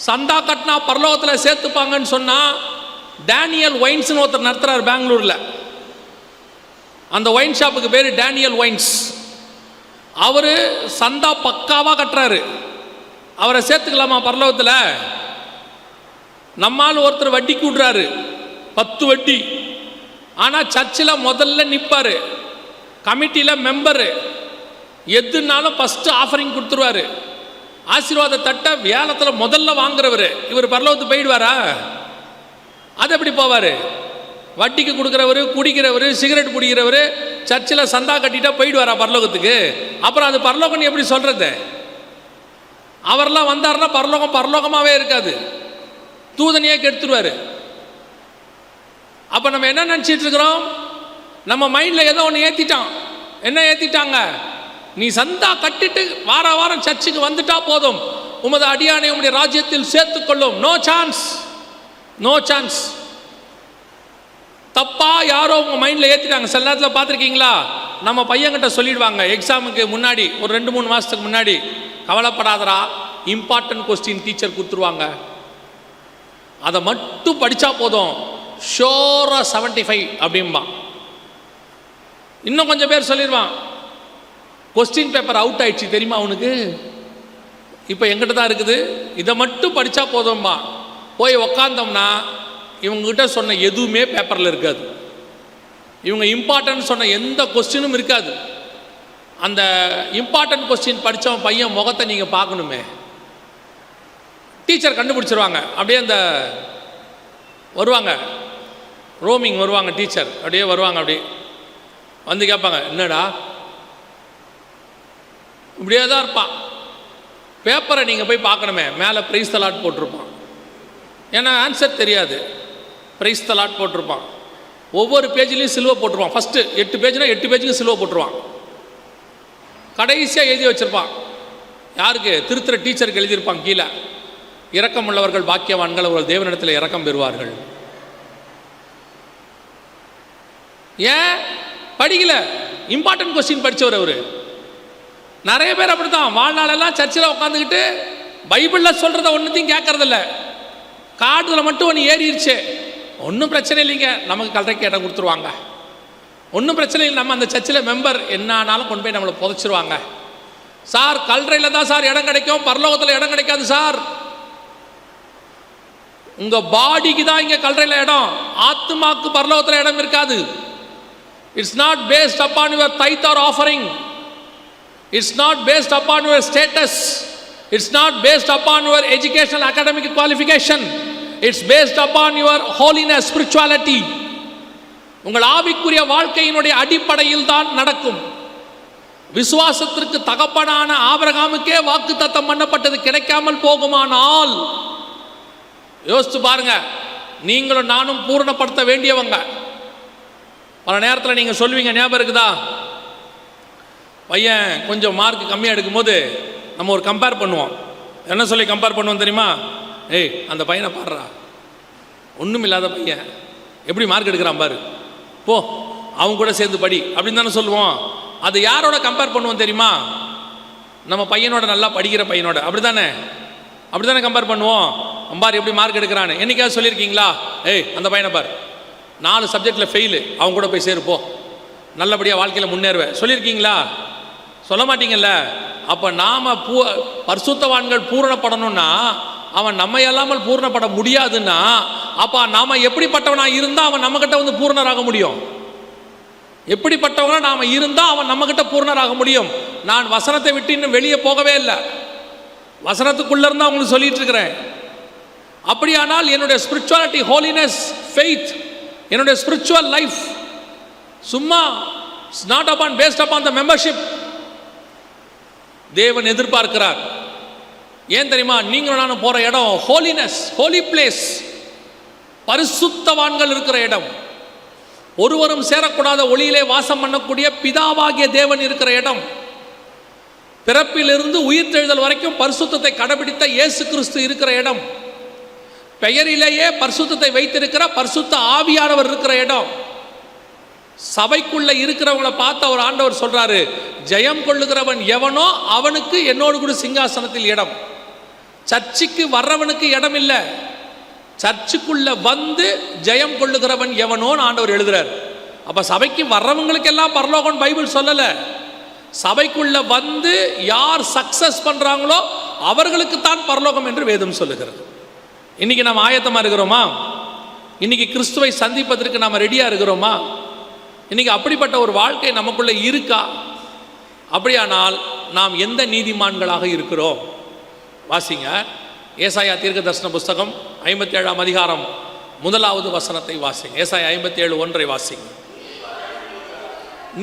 சந்தா கட்டினா பரலோகத்தில் சேர்த்துப்பாங்கன்னு சொன்னால், டேனியல் ஒயின்ஸ்னு ஒருத்தர் நடத்துகிறார் பெங்களூரில். அந்த ஒயின் ஷாப்புக்கு பேர் டேனியல் ஒயின்ஸ். அவர் சந்தா பக்காவாக கட்டுறாரு. அவரை சேர்த்துக்கலாமா பரலோகத்தில்? நம்மால் ஒருத்தர் வட்டிக்கு விடுறாரு, 10 வட்டி. ஆனால் சர்ச்சில் முதல்ல நிற்பார், கமிட்டியில் மெம்பரு. எதுனாலும் ஃபஸ்ட்டு ஆஃபரிங் கொடுத்துருவார். ஆசீர்வாத தட்டை வேலத்தில் முதல்ல வாங்குறவர். இவர் பரலோகத்துக்கு போயிடுவாரா? அது எப்படி போவார்? வட்டிக்கு கொடுக்குறவர், குடிக்கிறவர், சிகரெட் பிடிக்கிறவர் சர்ச்சில் சந்தா கட்டிட்டா போயிடுவாரா பரலோகத்துக்கு? அப்புறம் அது பரலோகம்னு எப்படி சொல்கிறது? அவரெல்லாம் வந்தார்னா பரலோகமாகவே இருக்காது, தூதனையே கெடுத்துருவார். அப்போ நம்ம என்ன நினச்சிட்டு இருக்கிறோம்? நம்ம மைண்டில் ஏதோ ஒன்று ஏற்றிட்டான். என்ன ஏற்றிட்டாங்க? நீ சந்தா கட்டிட்டு வாரம் சர்ச்சுக்கு வந்துட்டா போதும், உமது அடியானை உம்முடைய ராஜ்யத்தில் சேர்த்துக்கொள்ளும். No chance, no chance. தப்பா யாரோ உங்கள் மைண்டில் ஏற்றிட்டாங்க. சில நேரத்தில் பார்த்துருக்கீங்களா? நம்ம பையன்கிட்ட சொல்லிடுவாங்க எக்ஸாமுக்கு முன்னாடி, ஒரு 2-3 மாதத்துக்கு முன்னாடி, கவலைப்படாதரா, இம்பார்ட்டன்ட் கொஸ்டின் டீச்சர் கொடுத்துருவாங்க, அதை மட்டும் படித்தா போதும், ஷோராக 75 அப்படிம்பான். இன்னும் கொஞ்சம் பேர் சொல்லிடுவான், கொஸ்டின் பேப்பர் அவுட் ஆயிடுச்சு தெரியுமா அவனுக்கு, இப்போ எங்கிட்ட தான் இருக்குது, இதை மட்டும் படித்தா போதும்பா. போய் உக்காந்தோம்னா இவங்ககிட்ட சொன்ன எதுவுமே பேப்பரில் இருக்காது. இவங்க இம்பார்ட்டன்ட் சொன்ன எந்த கொஸ்டினும் இருக்காது. அந்த இம்பார்ட்டன்ட் கொஸ்டின் படித்தவன் பையன் முகத்தை நீங்கள் பார்க்கணுமே. டீச்சர் கண்டுபிடிச்சிருவாங்க. அப்படியே அந்த வருவாங்க, ரோமிங் வருவாங்க டீச்சர், அப்படியே வருவாங்க. அப்படியே வந்து கேட்பாங்க, என்னடா இப்படியே தான் இருப்பான். பேப்பரை நீங்கள் போய் பார்க்கணுமே, மேலே பிரைஸ் தி லார்ட் போட்டிருப்பான். ஏன்னா ஆன்சர் தெரியாது, பிரைஸ் தி லார்ட் போட்டிருப்பான். ஒவ்வொரு பேஜ்லேயும் சிலுவை போட்டுருவான். ஃபஸ்ட்டு 8 பேஜ்னா 8 பேஜுக்கு சிலுவை போட்டுருவான். கடைசியாக எழுதி வச்சுருப்பான். யாருக்கு? திருத்துற டீச்சருக்கு எழுதியிருப்பான் கீழே, இரக்கம் உள்ளவர்கள் பாக்கியவான்கள், அவர்கள் தேவனிடத்தில் இரக்கம் பெறுவார்கள். ஏன் படிக்கல? இம்பார்ட்டன்ட் கொஸ்டின் படித்தவர் அவர். நிறைய பேர் அப்படி தான் வாழ்நாளெல்லாம் சர்ச்சில் உட்காந்துக்கிட்டு பைபிளில் சொல்கிறத ஒன்றுத்தையும் கேட்கறதில்ல. காட்டில் மட்டும் ஒன்று ஏறிடுச்சு, ஒன்றும் பிரச்சனை இல்லைங்க, நமக்கு கல்றைக்கு இடம் கொடுத்துருவாங்க, ஒன்றும் பிரச்சனை இல்லை, நம்ம அந்த சர்ச்சில் மெம்பர், என்ன ஆனாலும் கொண்டு போய் நம்மளை புதைச்சிருவாங்க. சார் கல்றையில் தான் சார் இடம் கிடைக்கும், பரலோகத்தில் இடம் கிடைக்காது சார். உங்கள் பாடிக்கு தான் இங்கே கல்லறையில் இடம், ஆத்மாக்கு பரலோகத்தில் இடம் இருக்காது. It's not based upon your தைத் R offering. It's not based upon your status. It's not based upon your educational academic qualification. It's based upon your holiness, spirituality. உங்கள் ஆவிக்குரிய வாழ்க்கையினுடைய அடிப்படையில் தான் நடக்கும். விசுவாசத்திற்கு தகப்பனான ஆபிரகாமுக்கே வாக்குத்தத்தம் பண்ணப்பட்டது கிடைக்காமல் போகுமானால் யோசிச்சு பாருங்க, நீங்களும் நானும் பூரணப்படுத்த வேண்டியவங்க. பல நேரத்தில் நீங்கள் சொல்லுவீங்க, ஞாபகம் இருக்குதா, பையன் கொஞ்சம் மார்க் கம்மியாக எடுக்கும்போது நம்ம ஒரு கம்பேர் பண்ணுவோம். என்ன சொல்லி கம்பேர் பண்ணுவோம் தெரியுமா? ஏய், அந்த பையனை பாடுறா, ஒன்றும் இல்லாத பையன் எப்படி மார்க் எடுக்கிறான் பாரு, போ அவங்க கூட சேர்ந்து படி அப்படின்னு தானே சொல்லுவோம். அது யாரோட கம்பேர் பண்ணுவோம் தெரியுமா? நம்ம பையனோட, நல்லா படிக்கிற பையனோட. அப்படி தானே கம்பேர் பண்ணுவோம். அம்பார் எப்படி மார்க் எடுக்கிறான்னு என்னைக்காவது சொல்லியிருக்கீங்களா? ஏய், அந்த பையனை பார், 4 சப்ஜெக்டில் ஃபெயிலு, அவங்க கூட போய் சேருப்போ, நல்லபடியாக வாழ்க்கையில் முன்னேறுவேன் சொல்லியிருக்கீங்களா? சொல்ல மாட்டீங்கல்ல. அப்போ நாம் பரிசுத்தவான்கள் பூரணப்படணும்னா அவன் நம்ம இல்லாமல் பூரணப்பட முடியாதுன்னா, அப்போ நாம் எப்படிப்பட்டவனாக இருந்தால் அவன் நம்மக்கிட்ட வந்து பூரணராக முடியும்? எப்படிப்பட்டவனா நாம் இருந்தால் அவன் நம்மக்கிட்ட பூரணராக முடியும்? நான் வசனத்தை விட்டு இன்னும் வெளியே போகவே இல்லை, வசனத்துக்குள்ளே இருந்தால் அவங்களுக்கு சொல்லிட்டு இருக்கிறேன். அப்படியானால் என்னுடைய ஸ்பிரிச்சுவாலிட்டி, ஹோலினஸ், ஃபெய்த், என்னுடைய ஸ்பிரிச்சுவல் லைஃப் சும்மா it's not upon based upon the membership. தேவன் எதிர்பார்க்கிறார். ஏன் தெரியுமா? நீங்களும் நானும் போகிற இடம் ஹோலினஸ், ஹோலி பிளேஸ், பரிசுத்தவான்கள் இருக்கிற இடம், ஒருவரும் சேரக்கூடாத ஒளியிலே வாசம் பண்ணக்கூடிய பிதாவாகிய தேவன் இருக்கிற இடம், பிறப்பிலிருந்து உயிர்த்தெழுதல் வரைக்கும் பரிசுத்தத்தை கடைபிடித்த இயேசு கிறிஸ்து இருக்கிற இடம், பெயரிலேயே பரிசுத்தத்தை வைத்திருக்கிற பரிசுத்த ஆவியானவர் இருக்கிற இடம். சபைக்குள்ள இருக்கிறவங்களை பார்த்து அவர் ஆண்டவர் சொல்றாரு, ஜெயம் கொள்ளுகிறவன் எவனோ அவனுக்கு என்னோடு கூட சிங்காசனத்தில் இடம். சர்ச்சுக்கு வர்றவனுக்கு இடம் இல்லை, சர்ச்சுக்குள்ள வந்து ஜெயம் கொள்ளுகிறவன் எவனோன்னு ஆண்டவர் எழுதுறார். அப்ப சபைக்கு வர்றவங்களுக்கெல்லாம் பரலோகம் பைபிள் சொல்லல. சபைக்குள்ள வந்து யார் சக்சஸ் பண்றாங்களோ அவர்களுக்கு தான் பரலோகம் என்று வேதம் சொல்லுகிறது. இன்னைக்கு நாம் ஆயத்தமா இருக்கிறோமா? இன்னைக்கு கிறிஸ்துவை சந்திப்பதற்கு நாம் ரெடியா இருக்கிறோமா? இன்னைக்கு அப்படிப்பட்ட ஒரு வாழ்க்கை நமக்குள்ள இருக்கா? அப்படியானால் நாம் எந்த நீதிமான்களாக இருக்கிறோம்? வாசிங்க, ஏசாயா தீர்க்க தரிசன புஸ்தகம் 57ஆம் அதிகாரம் 1வது வசனத்தை வாசிங்க. ஏசாயா 57:1 வாசிங்க.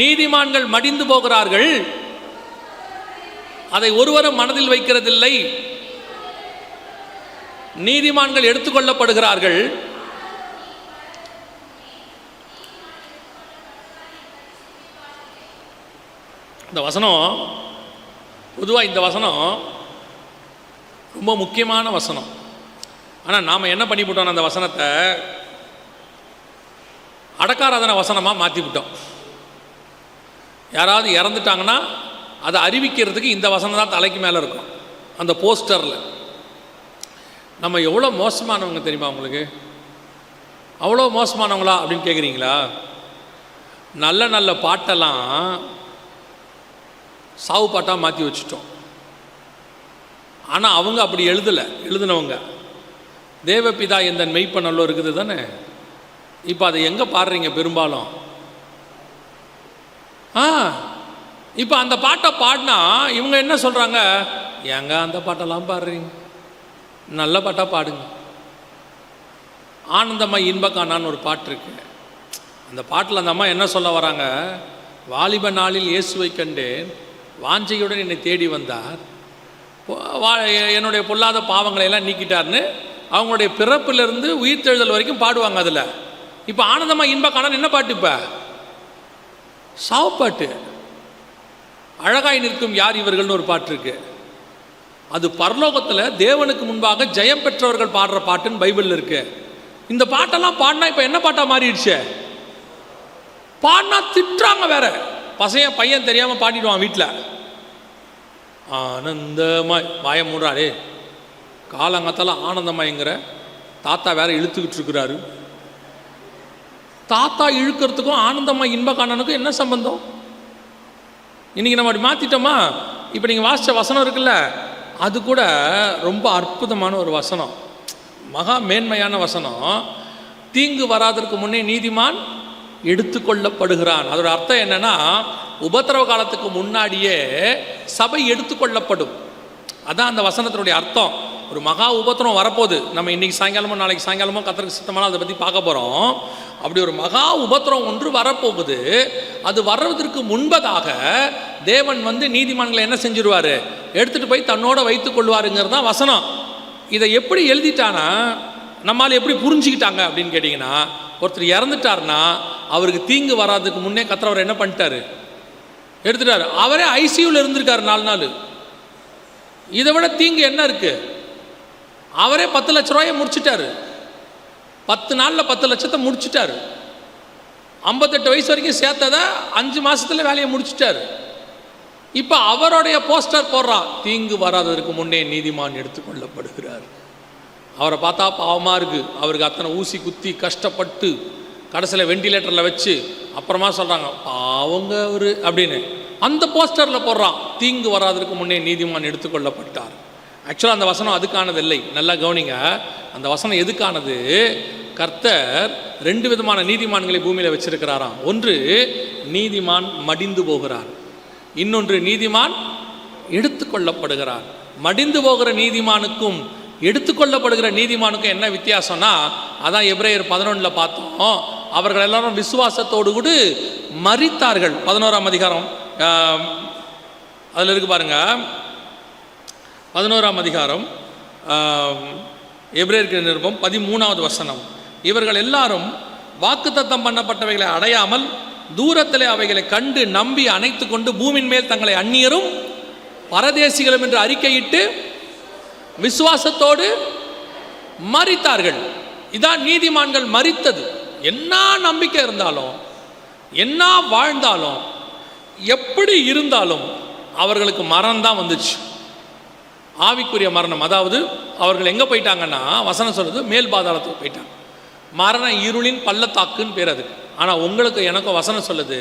நீதிமான்கள் மடிந்து போகிறார்கள், அதை ஒருவரும் மனதில் வைக்கிறதில்லை. நீதிமான்கள் எடுத்துக்கொள்ளப்படுகிறார்கள், இந்த வசனம் பொதுவாக இந்த வசனம் ரொம்ப முக்கியமான வசனம். ஆனால் நாம் என்ன பண்ணிவிட்டோம், அந்த வசனத்தை அடக்காராதன வசனமாக மாற்றிவிட்டோம். யாராவது இறந்துட்டாங்கன்னா அதை அறிவிக்கிறதுக்கு இந்த வசனம் தான் தலைக்கு மேலே இருக்கும் அந்த போஸ்டரில். நம்ம எவ்வளோ மோசமானவங்க தெரியுமா உங்களுக்கு? அவ்வளோ மோசமானவங்களா அப்படின்னு கேட்குறீங்களா? நல்ல நல்ல பாட்டெல்லாம் சாவு பாட்டாக மாற்றி வச்சுட்டோம். ஆனால் அவங்க அப்படி எழுதினவங்க தேவபிதா எந்த மெய்ப்பனல்லோ இருக்குது தானே. இப்போ அதை எங்கே பாடுறீங்க பெரும்பாலும்? இப்போ அந்த பாட்டை பாடினா இவங்க என்ன சொல்கிறாங்க, ஏங்க அந்த பாட்டெல்லாம் பாடுறீங்க, நல்ல பாட்டாக பாடுங்க. ஆனந்தமாக இன்பக்கானான்னு ஒரு பாட்டு இருக்கு. அந்த பாட்டில் அந்த அம்மா என்ன சொல்ல வராங்க, வாலிப நாளில் இயேசுவை கண்டேன், வாஞ்சையுடன் என்னை தேடி வந்தார், என்னுடைய பொல்லாத பாவங்களை எல்லாம் நீக்கிட்டார்னு அவங்களுடைய பிறப்பிலிருந்து உயிர்த்தெழுதல் வரைக்கும் பாடுவாங்க. அதில் இப்போ ஆனந்தமாக இன்பக்கானான்னு என்ன பாட்டு? இப்போ சாவுப்பாட்டு. அழகாய் நிற்கும் யார் இவர்கள்னு ஒரு பாட்டு இருக்கு. அது பரலோகத்தில் தேவனுக்கு முன்பாக ஜெயம் பெற்றவர்கள் பாடுற பாட்டுன்னு பைபிளில் இருக்கு. இந்த பாட்டெல்லாம் பாடினா இப்போ என்ன பாட்டாக மாறிடுச்சு? பாடினா திட்டுறாங்க வேற. பையன் தெரியாமல் பாடிடுவான் வீட்டில். ஆனந்தமாய் வாய மூடுறாரே, காலங்காத்தால ஆனந்தமாய்ங்கிற தாத்தா வேற இழுத்துக்கிட்டு இருக்கிறாரு. தாத்தா இழுக்கிறதுக்கும் ஆனந்தமாய் இன்பக்கானனுக்கும் என்ன சம்பந்தம்? இன்னைக்கு நம்ம அப்படி மாற்றிட்டோமா? இப்போ நீங்கள் வாசித்த வசனம் இருக்குல்ல, அது கூட ரொம்ப அற்புதமான ஒரு வசனம். மகா மேன்மையான வசனம். தீங்கு வராதற்கு முன்னே நீதிமான் எடுத்துக்கொள்ளப்படுகிறான். அதோட அர்த்தம் என்னன்னா, உபத்திரவ காலத்துக்கு முன்னாடியே சபை எடுத்துக்கொள்ளப்படும். அதான் அந்த வசனத்தினுடைய அர்த்தம். ஒரு மகா உபத்திரம் வரப்போகுது. நம்ம இன்றைக்கி சாயங்காலமோ நாளைக்கு சாயங்காலமோ கர்த்தருக்கு சித்தமான அதை பற்றி பார்க்க போகிறோம். அப்படி ஒரு மகா உபத்திரம் ஒன்று வரப்போகுது. அது வர்றதற்கு முன்பதாக தேவன் நீதிமான்களை என்ன செஞ்சிருவார், எடுத்துகிட்டு போய் தன்னோட வைத்து கொள்வாருங்கிறது தான் வசனம். இதை எப்படி எழுதிட்டானா, நம்மளால் எப்படி புரிஞ்சுக்கிட்டாங்க அப்படின்னு கேட்டிங்கன்னா, ஒருத்தர் இறந்துட்டார்னா அவருக்கு தீங்கு வராதுக்கு முன்னே கர்த்தர் என்ன பண்ணிட்டாரு, எடுத்துட்டாரு. அவரே ஐசியூவில் இருந்திருக்காரு 4 நாள். இதை விட தீங்கு என்ன இருக்குது? அவரே 10 லட்ச ரூபாயை முடிச்சிட்டாரு. 10 நாளில் 10 லட்சத்தை முடிச்சிட்டாரு. 58 வயசு வரைக்கும் சேர்த்ததை 5 மாதத்தில் வேலையை முடிச்சிட்டாரு. இப்போ அவருடைய போஸ்டர் போடுறான், தீங்கு வராததற்கு முன்னே நீதிமான் எடுத்துக்கொள்ளப்படுகிறார். அவரை பார்த்தா பாவமாக இருக்குது. அவருக்கு அத்தனை ஊசி குத்தி கஷ்டப்பட்டு கடைசியில் வெண்டிலேட்டரில் வச்சு அப்புறமா சொல்கிறாங்க பாவங்க அவர் அப்படின்னு. அந்த போஸ்டரில் போடுறான், தீங்கு வராததற்கு முன்னே நீதிமான் எடுத்துக்கொள்ளப்பட்டார். ஆக்சுவலாக அந்த வசனம் அதுக்கானது இல்லை. நல்லா கவனிங்க, அந்த வசனம் எதுக்கானது? கர்த்தர் 2 விதமான நீதிமான்களை பூமியில் வச்சிருக்கிறாராம். ஒன்று நீதிமான் மடிந்து போகிறார், இன்னொன்று நீதிமான் எடுத்துக்கொள்ளப்படுகிறார். மடிந்து போகிற நீதிமானுக்கும் எடுத்துக்கொள்ளப்படுகிற நீதிமானுக்கும் என்ன வித்தியாசம்னா, அதான் எபிரேயர் 11 பார்த்தோம். அவர்கள் எல்லாரும் விசுவாசத்தோடு கூட மரித்தார்கள். 11ஆம் அதிகாரம் அதில் இருக்கு பாருங்க. 11ஆம் அதிகாரம் எபிரேயர் நிருபம் 13வது வசனம். இவர்கள் எல்லாரும் வாக்குத்தத்தம் பண்ணப்பட்டவைகளை அடையாமல் தூரத்திலே அவைகளை கண்டு நம்பி அணைத்து கொண்டு பூமியின் மேல் தங்களை அந்நியரும் பரதேசிகளும் என்று அறிக்கையிட்டு விசுவாசத்தோடு மரித்தார்கள். இதான் நீதிமான்கள் மரித்தது. என்ன நம்பிக்கை இருந்தாலும், என்ன வாழ்ந்தாலும், எப்படி இருந்தாலும் அவர்களுக்கு மரணம் தான் வந்துச்சு. ஆவிக்குரிய மரணம். அதாவது அவர்கள் எங்கே போயிட்டாங்கன்னா, வசனம் சொல்லுது மேல் பாதாளத்துக்கு போயிட்டாங்க. மரண இருளின் பள்ளத்தாக்குன்னு பேர் அதுக்கு. ஆனால் உங்களுக்கு எனக்கும் வசனம் சொல்லுது,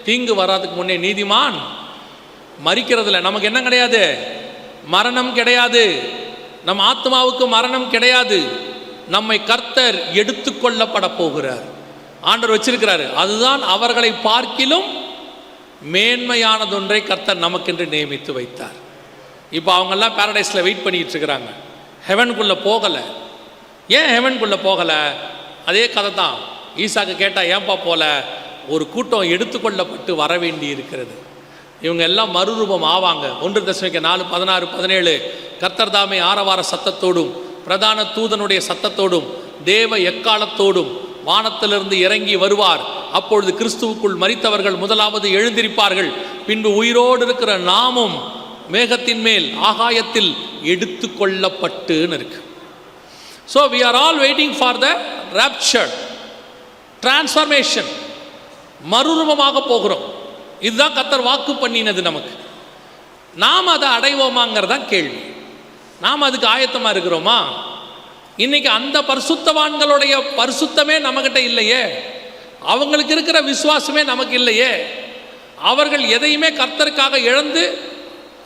தீங்கு வராதுக்கு முன்னே நீதிமான் மரிக்கிறதுல நமக்கு என்ன கிடையாது, மரணம் கிடையாது. நம் ஆத்மாவுக்கு மரணம் கிடையாது. நம்மை கர்த்தர் எடுத்துக்கொள்ளப்பட போகிறார். ஆண்டவர் வச்சிருக்கிறாரு. அதுதான் அவர்களை பார்க்கிலும் மேன்மையானதொன்றை கர்த்தர் நமக்கென்று நியமித்து வைத்தார். இப்போ அவங்கெல்லாம் பாரடைஸில் வெயிட் பண்ணிட்டு இருக்கிறாங்க, ஹெவனுக்குள்ளே போகலை. ஏன் ஹெவனுக்குள்ளே போகலை? அதே கதை தான். ஈசாக்கு கேட்டால் ஏன்பா போல? ஒரு கூட்டம் எடுத்துக்கொள்ளப்பட்டு வர வேண்டி இருக்கிறது. இவங்க எல்லாம் மறுரூபம் ஆவாங்க. 1 தெசலோனிக்கேயர் 4:16-17 கர்த்தர் தாமே ஆரவார சத்தத்தோடும் பிரதான தூதனுடைய சத்தத்தோடும் தேவ எக்காலத்தோடும் வானத்திலிருந்து இறங்கி வருவார். அப்பொழுது கிறிஸ்துவுக்குள் மரித்தவர்கள் முதலாவது எழுந்திருப்பார்கள். பின்பு உயிரோடு இருக்கிற நாமும் மேகத்தின் மேல் ஆகாயத்தில் எடுத்து கொள்ளப்பட்டுன்னு இருக்கு. So we are all waiting for the rapture, transformation. மறுரூபமாக போகிறோம். இதுதான் கர்த்தர் வாக்கு பண்ணினது நமக்கு. நாம் அதை அடைவோமாங்கிறதான் கேள்வி. நாம் அதுக்கு ஆயத்தமாக இருக்கிறோமா? இன்னைக்கு அந்த பரிசுத்தவான்களுடைய பரிசுத்தமே நம்மகிட்ட இல்லையே. அவங்களுக்கு இருக்கிற விசுவாசமே நமக்கு இல்லையே. அவர்கள் எதையுமே கர்த்தருக்காக இழந்து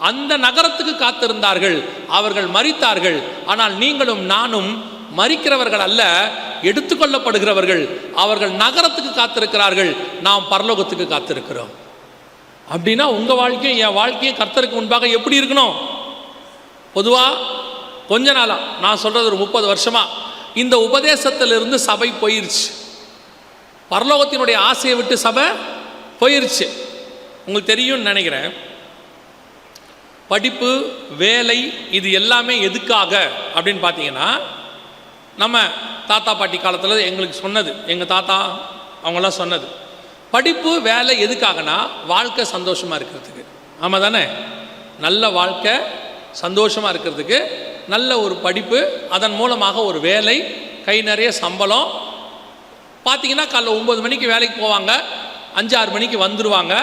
அந்த நகரத்துக்கு காத்திருந்தார்கள். அவர்கள் மரித்தார்கள். ஆனால் நீங்களும் நானும் மரிக்கிறவர்கள் அல்ல, எடுத்துக்கொள்ளப்படுகிறவர்கள். அவர்கள் நகரத்துக்கு காத்திருக்கிறார்கள், நாம் பரலோகத்துக்கு காத்திருக்கிறோம். அப்படின்னா உங்கள் வாழ்க்கையும் என் வாழ்க்கையும் கர்த்தருக்கு முன்பாக எப்படி இருக்கணும்? பொதுவாக கொஞ்ச நாளாக நான் சொல்கிறது ஒரு 30 வருஷமாக இந்த உபதேசத்திலிருந்து சபை போயிருச்சு. பரலோகத்தினுடைய ஆசையை விட்டு சபை போயிருச்சு. உங்களுக்கு தெரியும்னு நினைக்கிறேன். படிப்பு, வேலை, இது எல்லாமே எதுக்காக அப்படின்னு பார்த்தீங்கன்னா, நம்ம தாத்தா பாட்டி காலத்தில் எங்களுக்கு சொன்னது, எங்கள் தாத்தா அவங்களாம் சொன்னது, படிப்பு வேலை எதுக்காகனா வாழ்க்கை சந்தோஷமாக இருக்கிறதுக்கு. ஆமாம் தானே? நல்ல வாழ்க்கை சந்தோஷமாக இருக்கிறதுக்கு நல்ல ஒரு படிப்பு, அதன் மூலமாக ஒரு வேலை, கை நிறைய சம்பளம். பார்த்திங்கன்னா காலைல 9 மணிக்கு வேலைக்கு போவாங்க, 5-6 மணிக்கு வந்துடுவாங்க,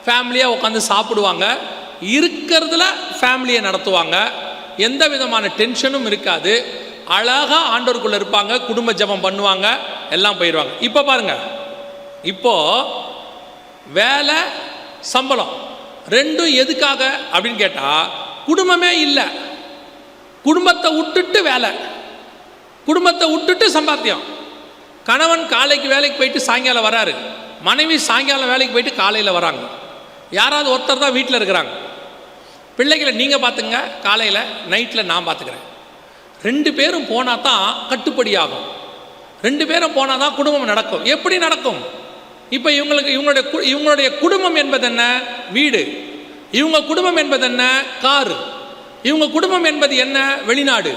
ஃபேமிலியாக உட்காந்து சாப்பிடுவாங்க, இருக்கிறதுல ஃபேமிலியை நடத்துவாங்க, எந்த விதமான டென்ஷனும் இருக்காது, அழகாக ஆண்டவருக்குள்ளே இருப்பாங்க, குடும்ப ஜெபம் பண்ணுவாங்க, எல்லாம் போயிடுவாங்க. இப்போ பாருங்கள், இப்போது வேலை சம்பளம் ரெண்டும் எதுக்காக அப்படின்னு கேட்டால், குடும்பமே இல்லை, குடும்பத்தை விட்டுட்டு வேலை, குடும்பத்தை விட்டுட்டு சம்பாத்தியம். கணவன் காலைக்கு வேலைக்கு போயிட்டு சாயங்காலம் வராரு, மனைவி சாயங்காலம் வேலைக்கு போயிட்டு காலையில் வராங்க. யாராவது ஒருத்தர் தான் வீட்டில் இருக்கிறாங்க. பிள்ளைகளை நீங்கள் பார்த்துங்க, காலையில் நைட்டில் நான் பார்த்துக்கிறேன். 2 பேரும் போனால் தான் கட்டுப்படி ஆகும். 2 பேரும் போனால் தான் குடும்பம் நடக்கும். எப்படி நடக்கும்? இப்போ இவங்களுடைய குடும்பம் என்பது என்ன? வீடு. இவங்க குடும்பம் என்பது என்ன? காரு. இவங்க குடும்பம் என்பது என்ன? வெளிநாடு.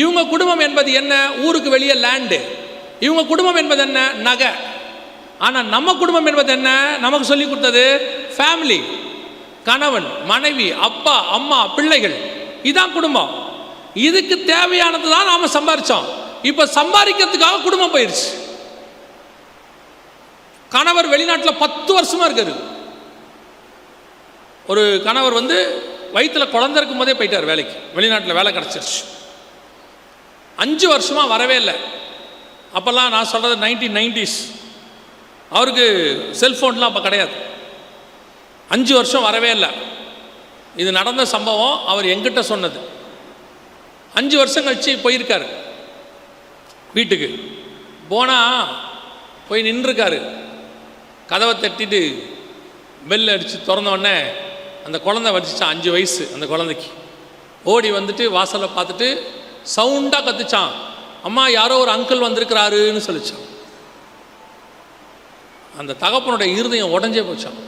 இவங்க குடும்பம் என்பது என்ன? ஊருக்கு வெளியே லேண்டு. இவங்க குடும்பம் என்பது என்ன? நகை. ஆனால் நம்ம குடும்பம் என்பது என்ன? நமக்கு சொல்லி கொடுத்தது ஃபேமிலி. கணவன், மனைவி, அப்பா, அம்மா, பிள்ளைகள். இதுதான் குடும்பம். இதுக்கு தேவையானது தான் நாம் சம்பாரித்தோம். இப்போ சம்பாதிக்கிறதுக்காக குடும்பம் போயிடுச்சு. கணவர் வெளிநாட்டில் 10 வருஷமாக இருக்காரு. ஒரு கணவர் வயிற்றில் குழந்தை இருக்கும் போதே போயிட்டார் வேலைக்கு. வெளிநாட்டில் வேலை கிடச்சிருச்சு. 5 வருஷமாக வரவே இல்லை. அப்போல்லாம் நான் சொல்கிறது 1990s. அவருக்கு செல்ஃபோன்லாம் அப்போ கிடையாது. 5 வருஷம் வரவே இல்லை. இது நடந்த சம்பவம், அவர் எங்கிட்ட சொன்னது. 5 வருஷம் கழிச்சு போயிருக்காரு வீட்டுக்கு. போனால் போய் நின்றுருக்காரு. கதவை தட்டிட்டு பெல் அடித்து திறந்தோடனே அந்த குழந்தை வச்சுச்சான். 5 வயசு அந்த குழந்தைக்கு. ஓடி வந்துட்டு வாசலை பார்த்துட்டு சவுண்டாக கத்துச்சான், அம்மா யாரோ ஒரு அங்கிள் வந்திருக்கிறாருன்னு சொல்லிச்சான். அந்த தகப்பனுடைய இருதயம் உடஞ்சே போச்சான்.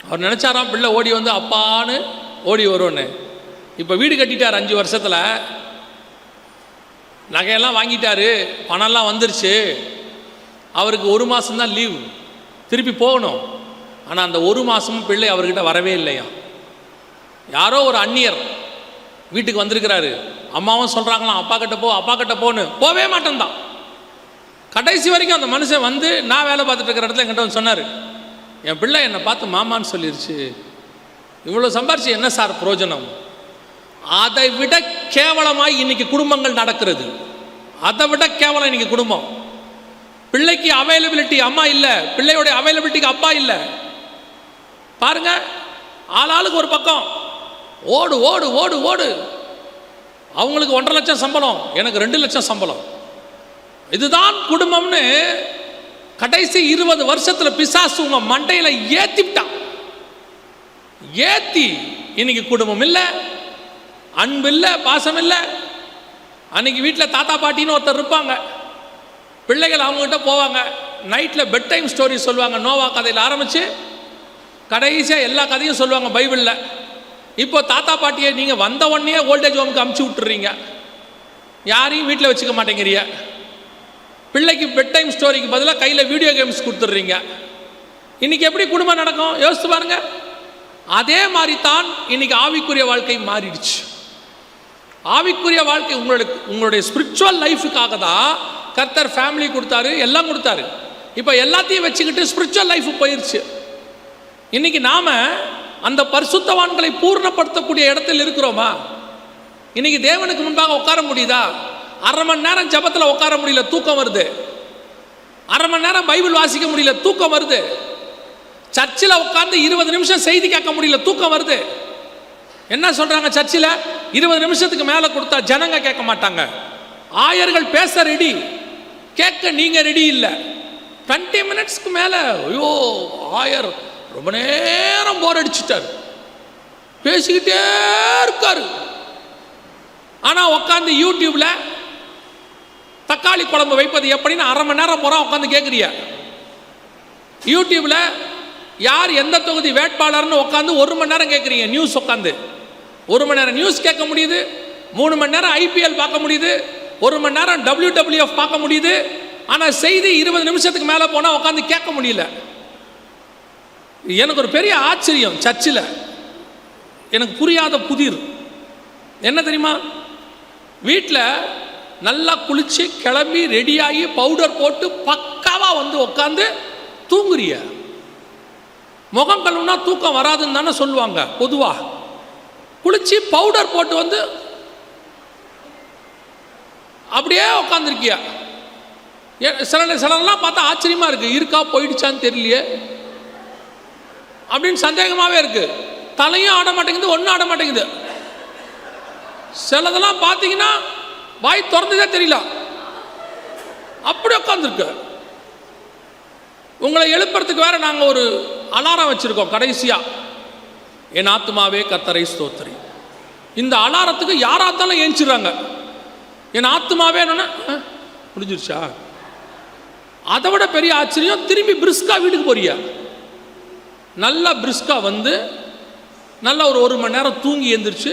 அவர் நினச்சாராம் பிள்ளை ஓடி வந்து அப்பான்னு ஓடி வரும்னு. இப்போ வீடு கட்டிட்டார் 5 வருஷத்தில். நகையெல்லாம் வாங்கிட்டாரு, பணம்லாம் வந்துருச்சு. அவருக்கு 1 மாதம்தான் லீவ், திருப்பி போகணும். ஆனால் அந்த 1 மாதமும் பிள்ளை அவர்கிட்ட வரவே இல்லையா. யாரோ ஒரு அந்நியர் வீட்டுக்கு வந்திருக்கிறாரு. அம்மாவும் சொல்கிறாங்களாம் அப்பா கிட்ட போ, அப்பா கிட்ட போன்னு. போவே மாட்டேன் தான். கடைசி வரைக்கும் அந்த மனுஷன் நான் வேலை பார்த்துட்டு இருக்கிற இடத்துல என்கிட்ட வந்து சொன்னார், என் பிள்ளை என்னை பார்த்து மாமான்னு சொல்லிருச்சு, இவ்வளோ சம்பாரிச்சு என்ன சார் பிரயோஜனம்? அதை விட கேவலமாய் இன்னைக்கு குடும்பங்கள் நடக்கிறது. அதை விட கேவலம் இன்னைக்கு குடும்பம். பிள்ளைக்கு அவைலபிலிட்டி அம்மா இல்லை, பிள்ளையோடைய அவைலபிலிட்டிக்கு அப்பா இல்லை. பாருங்க, ஆளாளுக்கு ஒரு பக்கம் ஓடு ஓடு ஓடு ஓடு. அவங்களுக்கு 1.5 லட்சம் சம்பளம், எனக்கு 2 லட்சம் சம்பளம். இதுதான் குடும்பம்னு கடைசி 20 வருஷத்தில் பிசாசு உங்க மண்டையில் ஏத்திட்டான். ஏத்தி இன்னைக்கு குடும்பம் இல்லை, அன்பு இல்லை, பாசம் இல்லை. அன்னைக்கு வீட்டில் தாத்தா பாட்டின்னு ஒருத்தர் இருப்பாங்க. பிள்ளைகள் அவங்ககிட்ட போவாங்க, நைட்டில் பெட் டைம் ஸ்டோரி சொல்லுவாங்க. நோவா கதையில் ஆரம்பித்து கடைசியாக எல்லா கதையும் சொல்லுவாங்க பைபிளில். இப்போ தாத்தா பாட்டியை நீங்கள் வந்த உடனே ஓல்டேஜ் ஹோமுக்கு அமுச்சு விட்டுறீங்க, யாரையும் வீட்டில் வச்சுக்க மாட்டேங்கிறீங்க. பிள்ளைக்கு பெட் டைம் ஸ்டோரிக்கு பதிலாக கையில் வீடியோ கேம்ஸ் கொடுத்துட்றீங்க. இன்றைக்கி எப்படி குடும்பம் நடக்கும் யோசித்து பாருங்க. அதே மாதிரி தான் இன்னைக்கு ஆவிக்குரிய வாழ்க்கை மாறிடுச்சு. ஆவிக்குரிய வாழ்க்கை உங்களுடைய ஸ்பிரிச்சுவல் லைஃபுக்காக தான் கர்த்தர் ஃபேமிலி கொடுத்தாரு, எல்லாம் கொடுத்தாரு. இப்போ எல்லாத்தையும் வச்சுக்கிட்டு ஸ்பிரிச்சுவல் லைஃபு போயிடுச்சு. இன்னைக்கு நாம அந்த பரிசுத்தவான்களை பூர்ணப்படுத்தக்கூடிய இடத்தில் இருக்கிறோமா? இன்னைக்கு தேவனுக்கு முன்பாக உட்கார முடியுதா? 1/2 மணி நேரம் ஜபத்தில் உட்கார முடியல, தூக்கம் வருது. 1/2 மணி நேரம் பைபிள் வாசிக்க முடியல, தூக்கம் வருது. சர்ச்சில் உட்கார்ந்து 20 நிமிஷம் செய்தி கேட்க முடியல, தூக்கம் வருது. என்ன சொல்றாங்க சர்ச்சில்? 20 நிமிஷத்துக்கு மேலே கொடுத்தா ஜனங்க கேட்க மாட்டாங்க. ஆயர்கள் பேச ரெடி, கேட்க நீங்க ரெடி இல்லை. 20 மினிட்ஸ்க்கு மேலே ஐயோ ஆயர் ரொம்ப நேரம் போர் அடிச்சுட்டார், பேசிக்கிட்டே இருக்காரு. ஆனால் உட்காந்து யூடியூப்ல தக்காளி குழம்பு வைப்பது எப்படின்னு 1/2 மணி நேரம் போகிறோம் உட்காந்து கேட்குறிய. யூடியூப்ல யார் எந்த தொகுதி வேட்பாளர்னு உட்காந்து 1 மணி நேரம் கேட்குறீங்க. நியூஸ் உட்காந்து 1 மணி நேரம் நியூஸ் கேட்க முடியுது, 3 மணி நேரம் IPL பார்க்க முடியுது, 1 மணி நேரம் WWF பார்க்க முடியுது. ஆனால் செய்தி 20 நிமிஷத்துக்கு மேலே போனால் உட்காந்து கேட்க முடியல. எனக்கு ஒரு பெரிய ஆச்சரியம். சர்ச்சில் எனக்கு புரியாத புதிர் என்ன தெரியுமா? வீட்டில் நல்லா குளிச்சு கிளம்பி ரெடியாகி பவுடர் போட்டு பக்காவாக வந்து உட்காந்து தூங்குறிய. முகம் கழுவுனா தூக்கம் வராதுன்னு தானே சொல்லுவாங்க பொதுவாக. குளிச்சு பவுடர் போட்டு வந்து அப்படியே உட்காந்துருக்கிய. சிலர்லாம் பார்த்தா ஆச்சரியமா இருக்கு, இருக்கா போயிடுச்சான்னு தெரியலையே அப்படின்னு சந்தேகமாகவே இருக்கு. தலையும் ஆட மாட்டேங்குது, ஒன்றும் ஆட மாட்டேங்குது. சிலதெல்லாம் பார்த்தீங்கன்னா வாய் திறந்ததே தெரியல, அப்படி உட்காந்துருக்கு. உங்களை எழுப்புறதுக்கு வேற நாங்கள் ஒரு அலாரம் வச்சிருக்கோம் கடைசியா, என் ஆத்மாவே கர்த்தரை ஸ்தோத்திரி. இந்த அலாரத்துக்கு யாராத்தாலும் ஏஞ்சிடுறாங்க. என் ஆத்மாவே முடிஞ்சிருச்சா? அதை விட பெரிய ஆச்சரியம், திரும்பி பிரிஸ்கா வீட்டுக்கு போறியா? நல்லா பிரிஸ்கா வந்து நல்லா ஒரு மணி நேரம் தூங்கி எழுந்திரிச்சு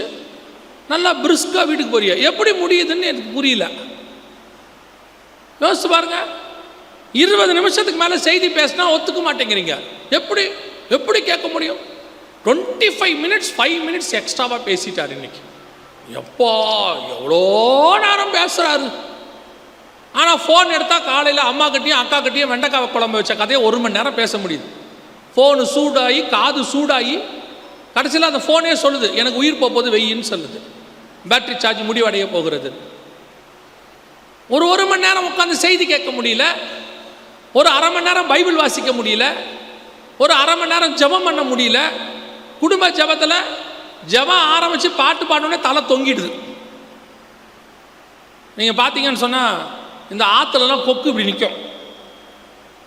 நல்லா பிரிஸ்கா வீட்டுக்கு போறியா? எப்படி முடியுதுன்னு எனக்கு புரியல. யோசிச்சு பாருங்க. 20 நிமிஷத்துக்கு மேலே செய்தி பேசினா ஒத்துக்க மாட்டேங்கிறீங்க. எப்படி எப்படி கேட்க முடியும்? 25 மினிட்ஸ் 5 மினிட்ஸ் எக்ஸ்ட்ராவாக பேசிட்டார் இன்னைக்கு. எப்பா எவ்வளோ நேரம் பேசுகிறாரு. ஆனால் ஃபோன் எடுத்தால் காலையில் அம்மா கிட்டேயும் அக்கா கிட்டேயும் வெண்டைக்காவை குழம்பு வச்ச கதையை 1 மணி நேரம் பேச முடியுது. ஃபோனு சூடாகி காது சூடாகி கடைசியில் அந்த ஃபோனே சொல்லுது எனக்கு உயிர் போகுது வெயின்னு சொல்லுது, பேட்டரி சார்ஜ் முடிவடைய போகிறது. ஒரு மணி நேரம் உட்காந்து செய்தி கேட்க முடியல, ஒரு அரை மணி நேரம் பைபிள் வாசிக்க முடியல, ஒரு அரை மணி நேரம் ஜெபம் பண்ண முடியல. குடும்ப ஜெபத்தில் ஜெபம் ஆரம்பித்து பாட்டு பாடணுன்னே தலை தொங்கிடுது. நீங்கள் பார்த்தீங்கன்னு சொன்னால் இந்த ஆற்றுலலாம் கொக்கு இப்படி நிற்கும்,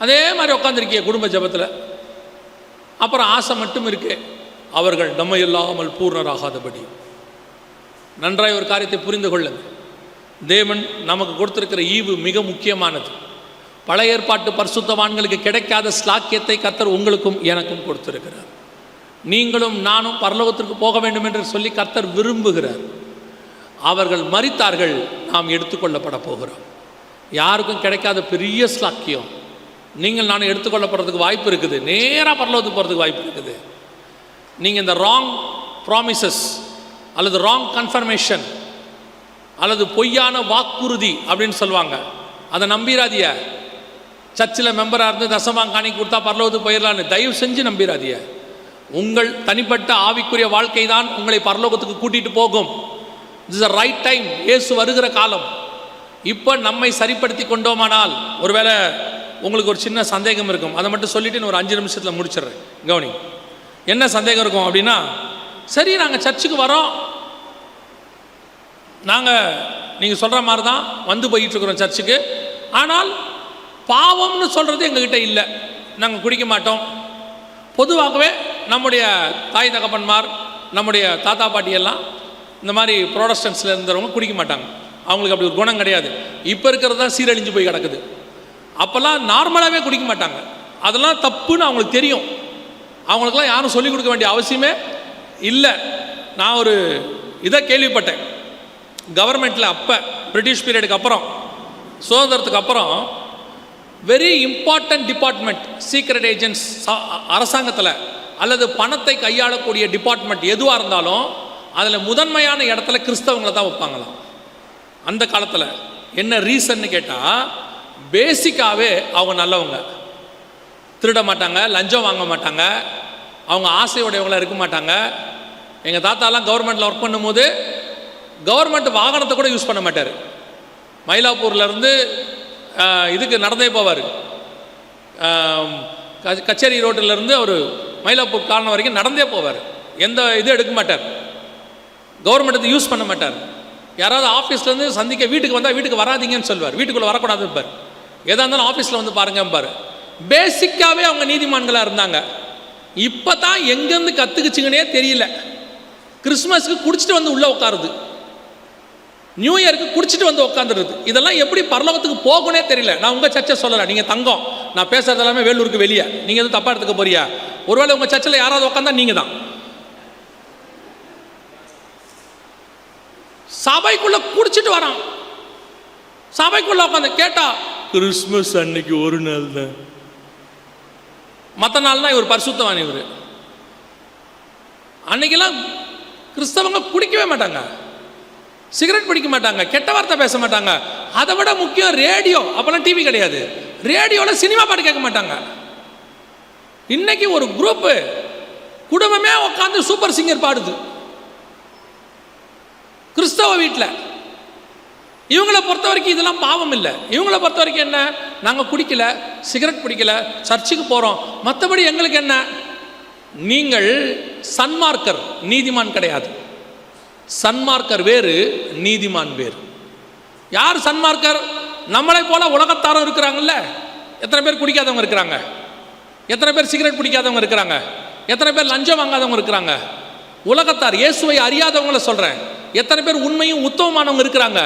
அதே மாதிரி உட்காந்துருக்கிய குடும்ப ஜெபத்தில். அப்புறம் ஆசை மட்டும் இருக்கு, அவர்கள் நம்ம இல்லாமல் பூர்ணராகாதபடி. நன்றாய் ஒரு காரியத்தை புரிந்து கொள்ளுங்கள். தேவன் நமக்கு கொடுத்திருக்கிற ஈவு மிக முக்கியமானது. பழைய ஏற்பாட்டு பரிசுத்தவான்களுக்கு கிடைக்காத ஸ்லாக்கியத்தை கர்த்தர் உங்களுக்கும் எனக்கும் கொடுத்திருக்கிறார். நீங்களும் நானும் பரலோகத்திற்கு போக வேண்டும் என்று சொல்லி கர்த்தர் விரும்புகிறார். அவர்கள் மரித்தார்கள், நாம் எடுத்துக்கொள்ளப்பட போகிறோம். யாருக்கும் கிடைக்காத பெரிய ஸ்லாக்கியம். நீங்கள் நானும் எடுத்துக்கொள்ளப்படுறதுக்கு வாய்ப்பு இருக்குது, நேராக பரலோகத்துக்கு போகிறதுக்கு வாய்ப்பு இருக்குது. நீங்கள் இந்த ராங் ப்ராமிசஸ் அல்லது ராங் கன்ஃபர்மேஷன் அல்லது பொய்யான வாக்குறுதி அப்படின்னு சொல்லுவாங்க, அதை நம்பிராதிய. சர்ச்சில் மெம்பராக இருந்து தசமாங்க காணிக்கு கொடுத்தா பரலோகத்துக்கு போயிடலான்னு தயவு செஞ்சு நம்பிராதிய. உங்கள் தனிப்பட்ட ஆவிக்குரிய வாழ்க்கை தான் உங்களை பரலோகத்துக்கு கூட்டிகிட்டு போகும். This is right time. இயேசு வருகிற காலம். இப்போ நம்மை சரிப்படுத்தி கொண்டோமானால், ஒருவேளை உங்களுக்கு ஒரு சின்ன சந்தேகம் இருக்கும், அதை மட்டும் சொல்லிவிட்டு ஒரு 5 நிமிஷத்தில் முடிச்சிடுறேன். கவனி, என்ன சந்தேகம் இருக்கும் அப்படின்னா, சரி நாங்கள் சர்ச்சுக்கு வரோம், நாங்கள் நீங்கள் சொல்கிற மாதிரி தான் வந்து போயிட்டுருக்குறோம் சர்ச்சுக்கு, ஆனால் பாவம்னு சொல்கிறது எங்ககிட்ட இல்லை, நாங்கள் குடிக்க மாட்டோம். பொதுவாகவே நம்முடைய தாய் தகப்பன்மார், நம்முடைய தாத்தா பாட்டியெல்லாம் இந்த மாதிரி ப்ரோடஸ்டன்ஸில் இருந்தவங்க குடிக்க மாட்டாங்க. அவங்களுக்கு அப்படி ஒரு குணம் கிடையாது. இப்போ இருக்கிறது தான் சீரழிஞ்சு போய் கிடக்குது. அப்போல்லாம் நார்மலாகவே குடிக்க மாட்டாங்க. அதெல்லாம் தப்புன்னு அவங்களுக்கு தெரியும். அவங்களுக்கெல்லாம் யாரும் சொல்லிக் கொடுக்க வேண்டிய அவசியமே இல்லை. நான் ஒரு இதை கேள்விப்பட்டேன். கவர்மெண்ட்டில் அப்போ பிரிட்டிஷ் பீரியடுக்கு அப்புறம், சுதந்திரத்துக்கு அப்புறம், very important department, secret agents அரசாங்கத்தில் அல்லது பணத்தை கையாளக்கூடிய டிபார்ட்மெண்ட் எதுவாக இருந்தாலும் அதில் முதன்மையான இடத்துல கிறிஸ்தவங்களை தான் வைப்பாங்களாம் அந்த காலத்தில். என்ன ரீசன்னு கேட்டால், பேசிக்காகவே அவங்க நல்லவங்க, திருட மாட்டாங்க, லஞ்சம் வாங்க மாட்டாங்க, அவங்க ஆசையுடையவங்களாக இருக்க மாட்டாங்க. எங்கள் தாத்தாலாம் கவர்மெண்ட்டில் ஒர்க் பண்ணும்போது கவர்மெண்ட் வாகனத்தை கூட யூஸ் பண்ண மாட்டார். மயிலாப்பூர்லேருந்து இதுக்கு நடந்தே போவார். கச்சேரி ரோட்டிலேருந்து அவர் மயிலாப்பூர் காரணம் வரைக்கும் நடந்தே போவார். எந்த இது எடுக்க மாட்டார், கவர்மெண்ட் யூஸ் பண்ண மாட்டார். யாராவது ஆஃபீஸ்லேருந்து சந்திக்க வீட்டுக்கு வந்தால் வீட்டுக்கு வராதிங்கன்னு சொல்வார், வீட்டுக்குள்ளே வரக்கூடாது இருப்பார். எதாக இருந்தாலும் ஆஃபீஸில் வந்து பாருங்கம்பார். பேசிக்காகவே அவங்க நீதிமான்களாக இருந்தாங்க. இப்போ தான் எங்கேருந்து கற்றுக்குச்சிங்கன்னே தெரியல. கிறிஸ்மஸுக்கு குடிச்சிட்டு வந்து உள்ளே உட்காருது, நியூ இயருக்கு குடிச்சிட்டு வந்து உட்காந்துருது. இதெல்லாம் எப்படி பரலோகத்துக்கு போகணும்னே தெரியல. நான் உங்கள் சர்ச்சை சொல்லலை, நீங்கள் தங்கம், நான் பேசுறது எல்லாமே வேலூருக்கு வெளியே, நீங்கள் எதுவும் தப்பாக எடுத்துக்க போறியா? ஒருவேளை உங்கள் சர்ச்சில் யாராவது உட்காந்தா நீங்கள் தான். சபைக்குள்ளே குடிச்சிட்டு வரான், சபைக்குள்ளே உட்காந்து கேட்டா கிறிஸ்மஸ் அன்னைக்கு ஒரு நாள் தான், மற்ற நாள் தான் இவர் பரிசுத்தவான். இவர் அன்னைக்கெல்லாம் கிறிஸ்தவங்க குடிக்கவே மாட்டாங்க, சிகரெட் பிடிக்க மாட்டாங்க, கெட்ட வார்த்தை பேச மாட்டாங்க. அதை விட முக்கியம் ரேடியோ. அப்போல்லாம் டிவி கிடையாது, ரேடியோவில் சினிமா பாட்டு கேட்க மாட்டாங்க. இன்னைக்கு ஒரு குரூப்பு குடும்பமே உட்காந்து சூப்பர் சிங்கர் பாடுது கிறிஸ்தவ வீட்டில். இவங்களை பொறுத்த வரைக்கும் இதெல்லாம் பாவம் இல்லை. இவங்களை பொறுத்த வரைக்கும் என்ன, நாங்கள் குடிக்கல, சிகரெட் பிடிக்கல, சர்ச்சுக்கு போகிறோம், மற்றபடி எங்களுக்கு என்ன. நீங்கள் சன்மார்க்கர், நீதிமான் கிடையாது. சன்மார்க்கர் வேறு, நீதிமான் வேறு. யார் சன்மார்க்கர்? நம்மளை போல உலகத்தாரும் இருக்கிறாங்கல்ல. எத்தனை பேர் குடிக்காதவங்க இருக்கிறாங்க? எத்தனை பேர் சிகரெட் பிடிக்காதவங்க இருக்கிறாங்க? எத்தனை பேர் லஞ்சம் வாங்காதவங்க இருக்கிறாங்க? உலகத்தார், இயேசுவை அறியாதவங்கள சொல்கிறேன். எத்தனை பேர் உண்மையும் உத்தமமானவங்க இருக்கிறாங்க?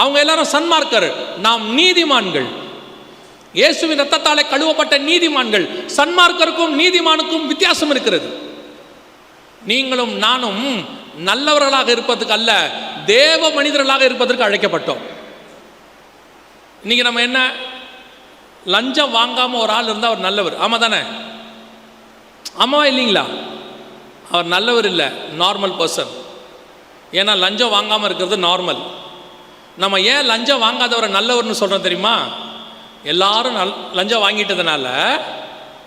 அவங்க எல்லாரும் சன்மார்க்கர். நாம் நீதிமான்கள், இயேசுவின் ரத்தத்தாலே கழுவப்பட்ட நீதிமான்கள். சன்மார்க்கருக்கும் நீதிமானுக்கும் வித்தியாசம் இருக்கிறது. நீங்களும் நானும் நல்லவர்களாக இருப்பதற்கு அல்ல, தேவ மனிதர்களாக இருப்பதற்கு அழைக்கப்பட்டோம். இன்னைக்கு நம்ம என்ன, லஞ்சம் வாங்காம ஒரு ஆள் இருந்தால் அவர் நல்லவர், ஆமா தானே? ஆமாவா இல்லைங்களா? அவர் நல்லவர் இல்லை, நார்மல் பர்சன். ஏன்னா லஞ்சம் வாங்காமல் இருக்கிறது நார்மல். நம்ம ஏன் லஞ்சம் வாங்காதவரை நல்லவர்னு சொல்கிறோம் தெரியுமா? எல்லாரும் லஞ்சம் வாங்கிட்டதுனால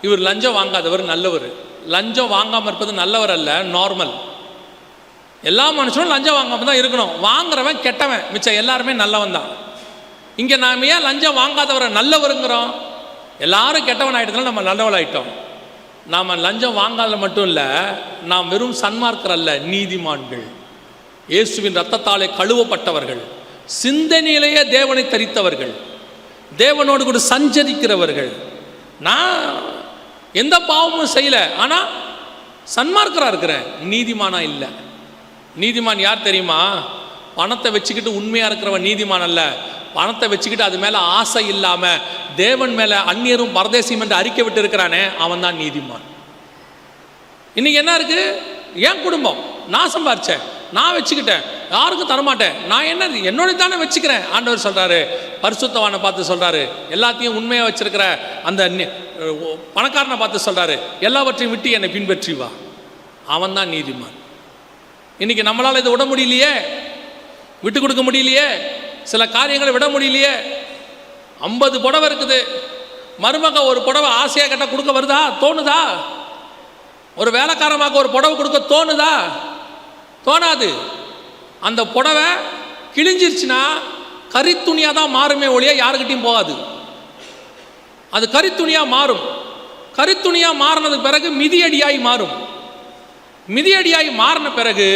இவர் லஞ்சம் வாங்காதவர் நல்லவர். லஞ்சம் வாங்காமல் இருப்பது நல்லவர் அல்ல, நார்மல். எல்லா மனுஷனும் லஞ்சம் வாங்காமல் தான் இருக்கணும். வாங்குறவன் கெட்டவன், மிச்சம் எல்லாருமே நல்லவன் தான். இங்கே நாம் ஏன் லஞ்சம் வாங்காதவரை நல்லவருங்கிறோம்? எல்லாரும் கெட்டவன் ஆகிட்டதுனால நம்ம நல்லவன் ஆகிட்டோம். நாம் லஞ்சம் வாங்காத மட்டும் இல்லை, நாம் வெறும் சன்மார்க்கர் அல்ல, நீதிமான்கள். இயேசுவின் ரத்தத்தாலே கழுவப்பட்டவர்கள், சிந்தனையிலேயே தேவனை தரித்தவர்கள், தேவனோடு கூட சஞ்சரிக்கிறவர்கள். நான் எந்த பாவமும் செய்யலை, ஆனால் சன்மார்க்கராக இருக்கிறேன், நீதிமானா இல்லை. நீதிமான் யார் தெரியுமா? பணத்தை வச்சுக்கிட்டு உண்மையாக இருக்கிறவன் நீதிமான் அல்ல. பணத்தை வச்சுக்கிட்டு அது மேலே ஆசை இல்லாமல் தேவன் மேலே அந்நியரும் பரதேசியும் என்று அறிக்கை விட்டு இருக்கிறானே, அவன் தான் நீதிமான். இன்னைக்கு என்ன இருக்கு? என் குடும்பம், நான் சம்பாரிச்சேன், நான் வச்சுக்கிட்டேன், யாருக்கும் தரமாட்டேன், நான் என்ன என்னோட தானே வச்சுக்கிறேன். ஆண்டவர் சொல்கிறாரு, பரிசுத்தவானை பார்த்து சொல்கிறாரு, எல்லாத்தையும் உண்மையாக வச்சிருக்கிற அந்த பணக்காரனை பார்த்து சொல்கிறாரு, எல்லாவற்றையும் விட்டு என்னை பின்பற்றி வா. அவன் தான் நீதிமான். இன்னைக்கு நம்மளால் இதை விட முடியலையே, விட்டு கொடுக்க முடியலையே, சில காரியங்களை விட முடியலையே. 50 புடவை இருக்குது, மருமக ஒரு புடவை ஆசையாக கேட்டால் கொடுக்க வருதா? தோணுதா? ஒரு வேலைக்காரமாக ஒரு புடவை கொடுக்க தோணுதா? தோணாது. அந்த புடவை கிழிஞ்சிருச்சுன்னா கரித்துணியாக தான் மாறுமே ஒழிய யாருக்கிட்டையும் போகாது. அது கரித்துணியாக மாறும். கரித்துணியாக மாறினதுக்கு பிறகு மிதியடியாய் மாறும். மிதியடியாய் மாறின பிறகு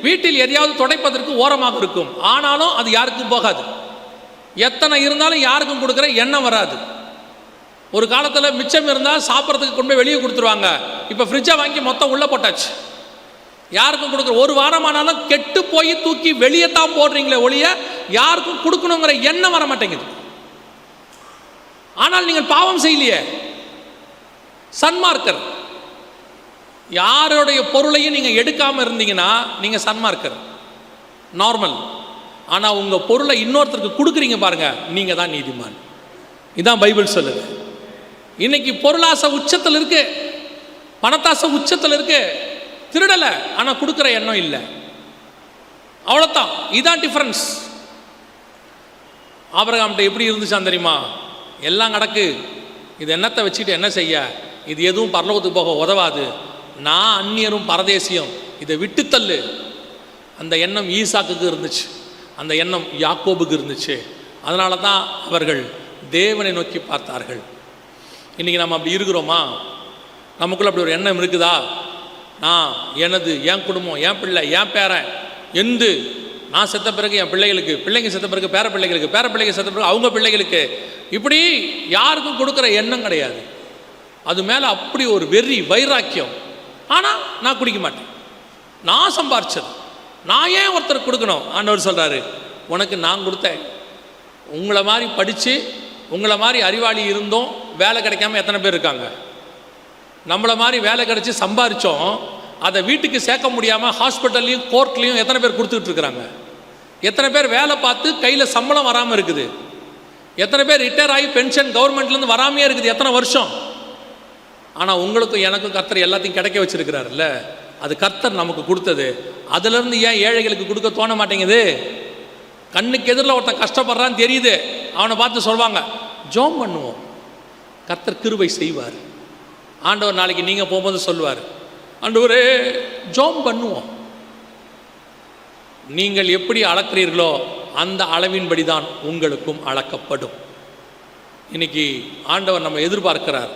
வீட்டில் எதையாவது துடைப்பதற்கு ஓரமாக இருக்கும், ஆனாலும் அது யாருக்கும் போகாது. எத்தனை இருந்தாலும் யாருக்கும் கொடுக்குற எண்ணம் வராது. ஒரு காலத்தில் மிச்சம் இருந்தால் சாப்பிட்றதுக்கு கொண்டு போய் வெளியே கொடுத்துருவாங்க. இப்போ ஃப்ரிட்ஜை வாங்கி மொத்தம் உள்ளே போட்டாச்சு, யாருக்கும் கொடுக்குற. ஒரு வாரமானாலும் கெட்டு போய் தூக்கி வெளியே தான் போடுறீங்களே ஒழிய யாருக்கும் கொடுக்கணுங்கிற எண்ணம் வர மாட்டேங்குது. ஆனால் நீங்கள் பாவம் செய்யலையே, சன்மார்க்கர். யாருடைய பொருளையும் நீங்கள் எடுக்காமல் இருந்தீங்கன்னா நீங்கள் சன்மார்க்கர், நார்மல். ஆனால் உங்கள் பொருளை இன்னொருத்தருக்கு கொடுக்குறீங்க பாருங்க, நீங்கள் தான் நீதிமான். இதான் பைபிள் சொல்லுது. இன்னைக்கு பொருளாசை உச்சத்தில் இருக்கு, பணத்தாசை உச்சத்தில் இருக்கு. திருடலை, ஆனால் கொடுக்குற எண்ணம் இல்லை, அவ்வளோதான். இதுதான் டிஃப்ரென்ஸ். ஆபிரகாம்கிட்ட எப்படி இருந்துச்சான் தெரியுமா? எல்லாம் கிடக்கு, இது என்னத்தை வச்சுக்கிட்டு என்ன செய்ய, இது எதுவும் பரலோகத்துக்கு போக உதவாது, நான் அந்நியரும் பரதேசியம், இதை விட்டு தள்ளு. அந்த எண்ணம் ஈசாக்குக்கு இருந்துச்சு, அந்த எண்ணம் யாக்கோபுக்கு இருந்துச்சு. அதனால தான் அவர்கள் தேவனை நோக்கி பார்த்தார்கள். இன்றைக்கி நம்ம அப்படி இருக்கிறோமா? நமக்குள்ள அப்படி ஒரு எண்ணம் இருக்குதா? நான் எனது, என் குடும்பம், என் பிள்ளை, என் பேரன், எந்து நான் செத்த பிறகு என் பிள்ளைகளுக்கு, பிள்ளைங்க செத்த பிறகு பேர பிள்ளைகளுக்கு, பேர பிள்ளைங்க செத்த பிறகு அவங்க பிள்ளைகளுக்கு, இப்படி யாருக்கும் கொடுக்குற எண்ணம் கிடையாது. அது மேலே அப்படி ஒரு வெறி, வைராக்கியம். ஆனால் நான் குடிக்க மாட்டேன், நான் சம்பாரிச்சது, நான் ஏன் ஒருத்தர் கொடுக்கணும்? ஆண்டவர் சொல்கிறாரு, உனக்கு நான் கொடுத்தேன். உங்களை மாதிரி படித்து, உங்களை மாதிரி அறிவாளி இருந்தோம் வேலை கிடைக்காம எத்தனை பேர் இருக்காங்க? நம்மளை மாதிரி வேலை கிடைச்சி சம்பாரித்தோம், அதை வீட்டுக்கு சேர்க்க முடியாமல் ஹாஸ்பிட்டல்லையும் கோர்ட்லேயும் எத்தனை பேர் கொடுத்துக்கிட்டு இருக்கிறாங்க? எத்தனை பேர் வேலை பார்த்து கையில் சம்பளம் வராமல் இருக்குது? எத்தனை பேர் ரிட்டையர் ஆகி பென்ஷன் கவர்மெண்ட்லேருந்து வராமையே இருக்குது எத்தனை வருஷம்? ஆனால் உங்களுக்கும் எனக்கும் கர்த்தர் எல்லாத்தையும் கிடைக்க வச்சுருக்கிறாருல்ல, அது கர்த்தர் நமக்கு கொடுத்தது. அதுலேருந்து ஏன் ஏழைகளுக்கு கொடுக்க தோண மாட்டேங்குது? கண்ணுக்கு எதிரில் ஒருத்தன் கஷ்டப்படுறான்னு தெரியுது, அவனை பார்த்து சொல்லுவாங்க, ஜோம் பண்ணுவோம், கர்த்தர் கிருபை செய்வார். ஆண்டவர் நாளைக்கு நீங்கள் போகும்போது சொல்லுவார், ஆண்டவரே ஜோம் பண்ணுவோம். நீங்கள் எப்படி அளக்கிறீர்களோ அந்த அளவின்படி தான் உங்களுக்கும் அளக்கப்படும். இன்னைக்கு ஆண்டவர் நம்ம எதிர்பார்க்கிறார்.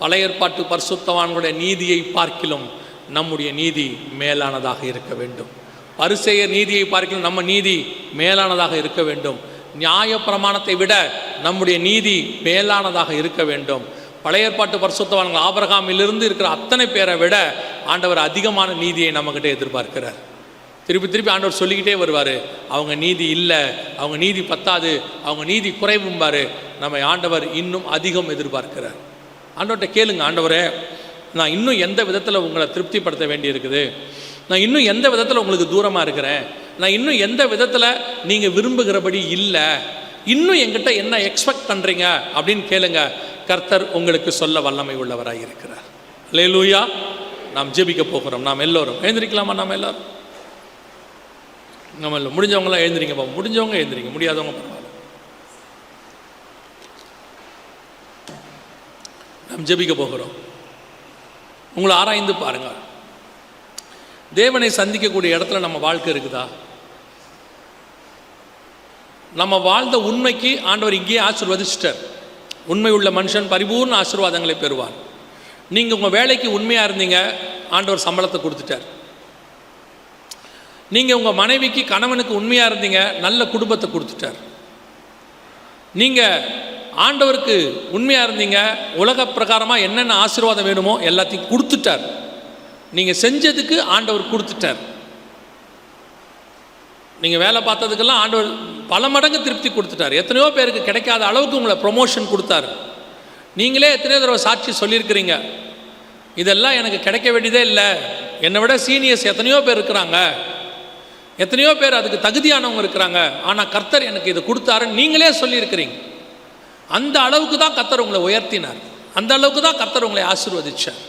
பழைய ஏற்பாட்டு பரிசுத்தவான்களுடைய நீதியை பார்க்கிலும் நம்முடைய நீதி மேலானதாக இருக்க வேண்டும். பரிசேயர் நீதியை பார்க்கிலும் நம்ம நீதி மேலானதாக இருக்க வேண்டும். நியாயப்பிரமாணத்தை விட நம்முடைய நீதி மேலானதாக இருக்க வேண்டும். பழைய ஏற்பாட்டு பரிசுத்தவான்கள் ஆபிரகாமிலிருந்து இருக்கிற அத்தனை பேரை விட ஆண்டவர் அதிகமான நீதியை நம்மகிட்ட எதிர்பார்க்கிறார். திருப்பி திருப்பி ஆண்டவர் சொல்லிக்கிட்டே வருவார், அவங்க நீதி இல்லை, அவங்க நீதி பத்தாது, அவங்க நீதி குறைவும்பார். நம்ம ஆண்டவர் இன்னும் அதிகம் எதிர்பார்க்கிறார். ஆண்டவர்கிட்ட கேளுங்க, ஆண்டவரே நான் இன்னும் எந்த விதத்தில் உங்களை திருப்திப்படுத்த வேண்டியிருக்குது, நான் இன்னும் எந்த விதத்தில் உங்களுக்கு தூரமாக இருக்கிறேன், நான் இன்னும் எந்த விதத்தில் நீங்கள் விரும்புகிறபடி இல்லை, இன்னும் என்கிட்ட என்ன எக்ஸ்பெக்ட் பண்ணுறீங்க அப்படின்னு கேளுங்க. கர்த்தர் உங்களுக்கு சொல்ல வல்லமை உள்ளவராக இருக்கிறார். அல்லேலூயா. நாம் ஜெபிக்க போகிறோம். நாம் எல்லோரும் எழுந்திரிக்கலாமா? நாம் எல்லோரும் நம்ம எல்லாம் முடிஞ்சவங்களாம் எழுந்திரிங்க. முடிஞ்சவங்க எழுந்திரிங்க, முடியாதவங்க பரவாயில்ல. நாம் ஜெபிக்க போகிறோம். உங்களை ஆராய்ந்து பாருங்க. தேவனை சந்திக்கக்கூடிய இடத்துல நம்ம வாழ்க்கை இருக்குதா? நம்ம வாழ்ந்த உண்மைக்கு ஆண்டவர் இங்கேயே ஆசீர்வதிச்சிட்டார். உண்மை உள்ள மனுஷன் பரிபூர்ண ஆசீர்வாதங்களை பெறுவார். நீங்கள் உங்கள் வேலைக்கு உண்மையாக இருந்தீங்க, ஆண்டவர் சம்பளத்தை கொடுத்துட்டார். நீங்கள் உங்கள் மனைவிக்கு கணவனுக்கு உண்மையாக இருந்தீங்க, நல்ல குடும்பத்தை கொடுத்துட்டார். நீங்கள் ஆண்டவருக்கு உண்மையாக இருந்தீங்க, உலக பிரகாரமாக என்னென்ன ஆசீர்வாதம் வேணுமோ எல்லாத்தையும் கொடுத்துட்டார். நீங்கள் செஞ்சதுக்கு ஆண்டவர் கொடுத்துட்டார். நீங்கள் வேலை பார்த்ததுக்கெல்லாம் ஆண்டவர் பல மடங்கு திருப்தி கொடுத்துட்டார். எத்தனையோ பேருக்கு கிடைக்காத அளவுக்கு உங்களை ப்ரொமோஷன் கொடுத்தாரு. நீங்களே எத்தனையோ தடவை சாட்சி சொல்லியிருக்கிறீங்க, இதெல்லாம் எனக்கு கிடைக்க வேண்டியதே இல்லை, என்னை விட சீனியர்ஸ் எத்தனையோ பேர் இருக்கிறாங்க, எத்தனையோ பேர் அதுக்கு தகுதியானவங்க இருக்கிறாங்க, ஆனால் கர்த்தர் எனக்கு இதை கொடுத்தாருன்னு நீங்களே சொல்லியிருக்கிறீங்க. அந்த அளவுக்கு தான் கர்த்தர் உங்களை உயர்த்தினார், அந்த அளவுக்கு தான் கர்த்தர் உங்களை ஆசீர்வதிச்சார்.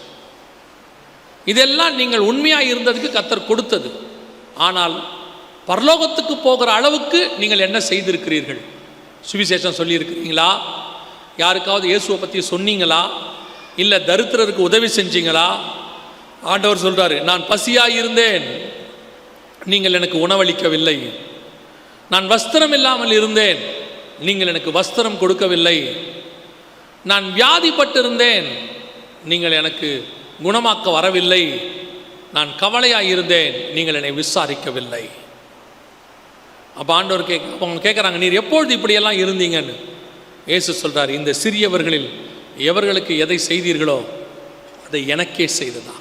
இதெல்லாம் நீங்கள் உண்மையாக இருந்ததுக்கு கர்த்தர் கொடுத்தது. ஆனால் பரலோகத்துக்கு போகிற அளவுக்கு நீங்கள் என்ன செய்திருக்கிறீர்கள்? சுவிசேஷம் சொல்லியிருக்கிறீங்களா? யாருக்காவது இயேசுவை பற்றி சொன்னீங்களா? இல்லை தரித்திரருக்கு உதவி செஞ்சீங்களா? ஆண்டவர் சொல்கிறாரு, நான் பசியாக இருந்தேன், நீங்கள் எனக்கு உணவளிக்கவில்லை. நான் வஸ்திரம் இல்லாமல் இருந்தேன், நீங்கள் எனக்கு வஸ்திரம் கொடுக்கவில்லை. நான் வியாதிப்பட்டிருந்தேன், நீங்கள் எனக்கு குணமாக்க வரவில்லை. நான் கவலையாக இருந்தேன், நீங்கள் என்னை விசாரிக்கவில்லை. அப்போ ஆண்டவர் அவங்க கேட்குறாங்க, நீர் எப்பொழுது இப்படியெல்லாம் இருந்தீங்கன்னு. இயேசு சொல்கிறார், இந்த சிறியவர்களில் எவர்களுக்கு எதை செய்தீர்களோ அதை எனக்கே செய்ததா.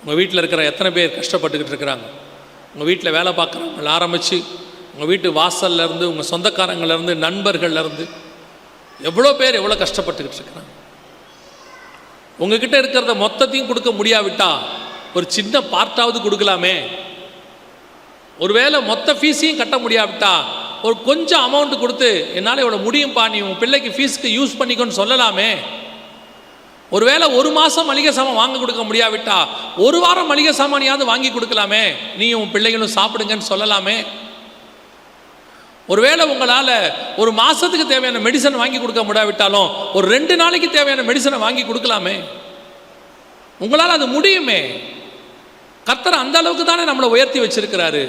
உங்கள் வீட்டில் இருக்கிற எத்தனை பேர் கஷ்டப்பட்டுக்கிட்டு இருக்கிறாங்க? உங்கள் வீட்டில் வேலை பார்க்குறவங்கள ஆரம்பித்து உங்கள் வீட்டு வாசல்லேருந்து, உங்கள் சொந்தக்காரங்கள்லேருந்து, நண்பர்கள்லேருந்து எவ்வளோ பேர் எவ்வளோ கஷ்டப்பட்டுக்கிட்டு இருக்கிறாங்க. உங்ககிட்ட இருக்கிறத மொத்தத்தையும் கொடுக்க முடியாவிட்டா ஒரு சின்ன பார்ட்டாவது கொடுக்கலாமே. ஒருவேளை மொத்த ஃபீஸையும் கட்ட முடியாவிட்டா ஒரு கொஞ்சம் அமௌண்ட்டு கொடுத்து என்னால் இவ்வளோ முடியும்ப்பா, நீ உன் பிள்ளைக்கு ஃபீஸுக்கு யூஸ் பண்ணிக்கோன்னு சொல்லலாமே. ஒருவேளை ஒரு மாதம் மளிகை சாமான் வாங்க கொடுக்க முடியாவிட்டா ஒரு வாரம் மளிகை சாமானியாவது வாங்கி கொடுக்கலாமே, நீ உன் பிள்ளைகளும் சாப்பிடுங்கன்னு சொல்லலாமே. ஒருவேளை உங்களால் ஒரு மாதத்துக்கு தேவையான மெடிசன் வாங்கி கொடுக்க முடியாவிட்டாலும் ஒரு 2 நாளைக்கு தேவையான மெடிசனை வாங்கி கொடுக்கலாமே. உங்களால் அது முடியுமே. கர்த்தர் அந்த அளவுக்கு தானே நம்மளை உயர்த்தி வச்சிருக்கிறாரு.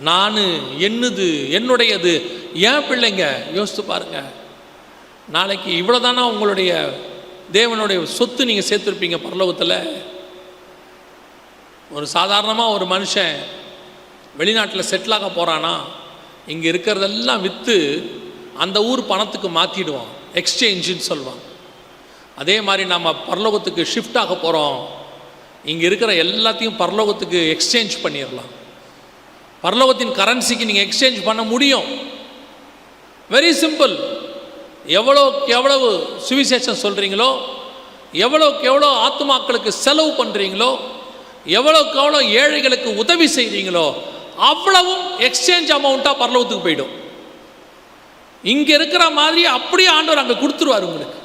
நான் என்னது என்னுடையது ஏன் பிள்ளைங்க யோசித்து பாருங்க. நாளைக்கு இவ்வளோதானா உங்களுடைய தேவனுடைய சொத்து நீங்கள் சேர்த்துருப்பீங்க பரலோகத்தில். ஒரு சாதாரணமாக ஒரு மனுஷன் வெளிநாட்டில் செட்டிலாக போகிறானா, இங்கே இருக்கிறதெல்லாம் விற்று அந்த ஊர் பணத்துக்கு மாற்றிடுவான், எக்ஸ்சேஞ்சுன்னு சொல்லுவாங்க. அதே மாதிரி நம்ம பரலோகத்துக்கு ஷிஃப்ட் ஆக போகிறோம், இங்கே இருக்கிற எல்லாத்தையும் பரலோகத்துக்கு எக்ஸ்சேஞ்ச் பண்ணிடலாம். பரலோகத்தின் கரன்சிக்கு நீங்கள் எக்ஸ்சேஞ்ச் பண்ண முடியும். Very simple. எவ்வளோக்கு எவ்வளவு சுவிசேஷம் சொல்கிறீங்களோ, எவ்வளோக்கு எவ்வளோ ஆத்துமாக்களுக்கு செலவு பண்ணுறீங்களோ, எவ்வளோக்கு எவ்வளோ ஏழைகளுக்கு உதவி செய்கிறீங்களோ அவ்வளவும் எக்ஸ்சேஞ்ச் அமௌண்ட்டாக பரலோகத்துக்கு போயிடும். இங்கே இருக்கிற மாதிரி அப்படியே ஆண்டவர் அங்கே கொடுத்துருவார் உங்களுக்கு.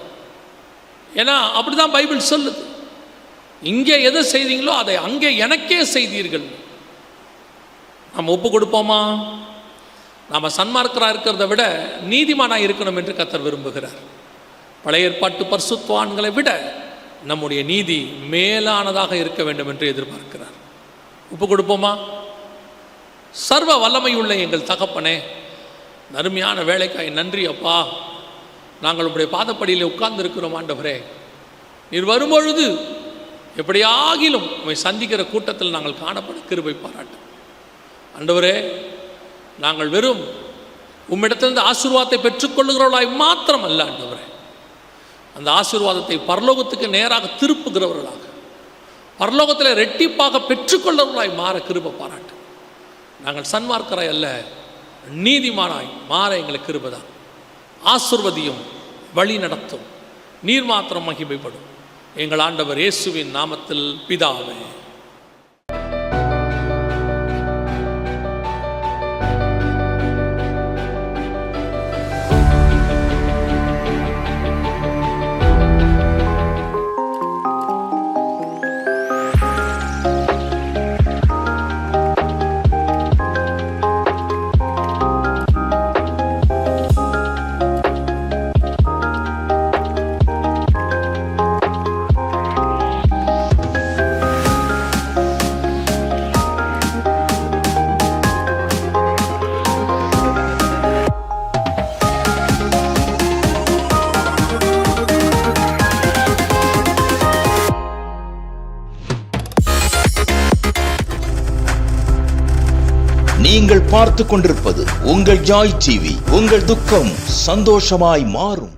ஏன்னா அப்படி தான் பைபிள் சொல்லுது. இங்கே எதை செய்தீங்களோ அதை அங்கே எனக்கே செய்தீர்கள். நம்ம ஒப்பு கொடுப்போமா? நம்ம சன்மார்க்கராக இருக்கிறத விட நீதிமானாக இருக்கணும் என்று கர்த்தர் விரும்புகிறார். பழைய ஏற்பாட்டு பரிசுத்தவான்களை விட நம்முடைய நீதி மேலானதாக இருக்க வேண்டும் என்று எதிர்பார்க்கிறார். ஒப்பு கொடுப்போமா? சர்வ வல்லமையுள்ள எங்கள் தகப்பனே, அருமையான வேலைக்காய் நன்றி அப்பா. நாங்கள் உங்களுடைய பாதப்படியில் உட்கார்ந்து இருக்கிறோம் ஆண்டவரே. நீர் வரும்பொழுது எப்படியாகிலும் உம்மை சந்திக்கிற கூட்டத்தில் நாங்கள் காணப்பட கிருபை பாராட்டும் ஆண்டவரே. நாங்கள் வெறும் உம்மிடத்திலிருந்து ஆசீர்வாதத்தை பெற்றுக்கொள்ளுகிறவர்களாய் மாத்திரம் அல்ல ஆண்டவரே, அந்த ஆசீர்வாதத்தை பரலோகத்துக்கு நேராக திருப்புகிறவர்களாக, பரலோகத்தில் ரெட்டிப்பாக பெற்றுக்கொள்ளுகிறவர்களாய் மாற கிருபை பாராட்டு. நாங்கள் சன்மார்க்கராய் அல்ல, நீதிமானாய் மாற எங்களுக்கு கிருபைதான். ஆசீர்வதியும், வழி நடத்தும், நீர் மாத்திரம் மகிமைப்படும். எங்கள் ஆண்டவர் இயேசுவின் நாமத்தில் பிதாவே. நீங்கள் பார்த்துக் கொண்டிருப்பது உங்கள் ஜாய் டிவி. உங்கள் துக்கம் சந்தோஷமாய் மாறும்.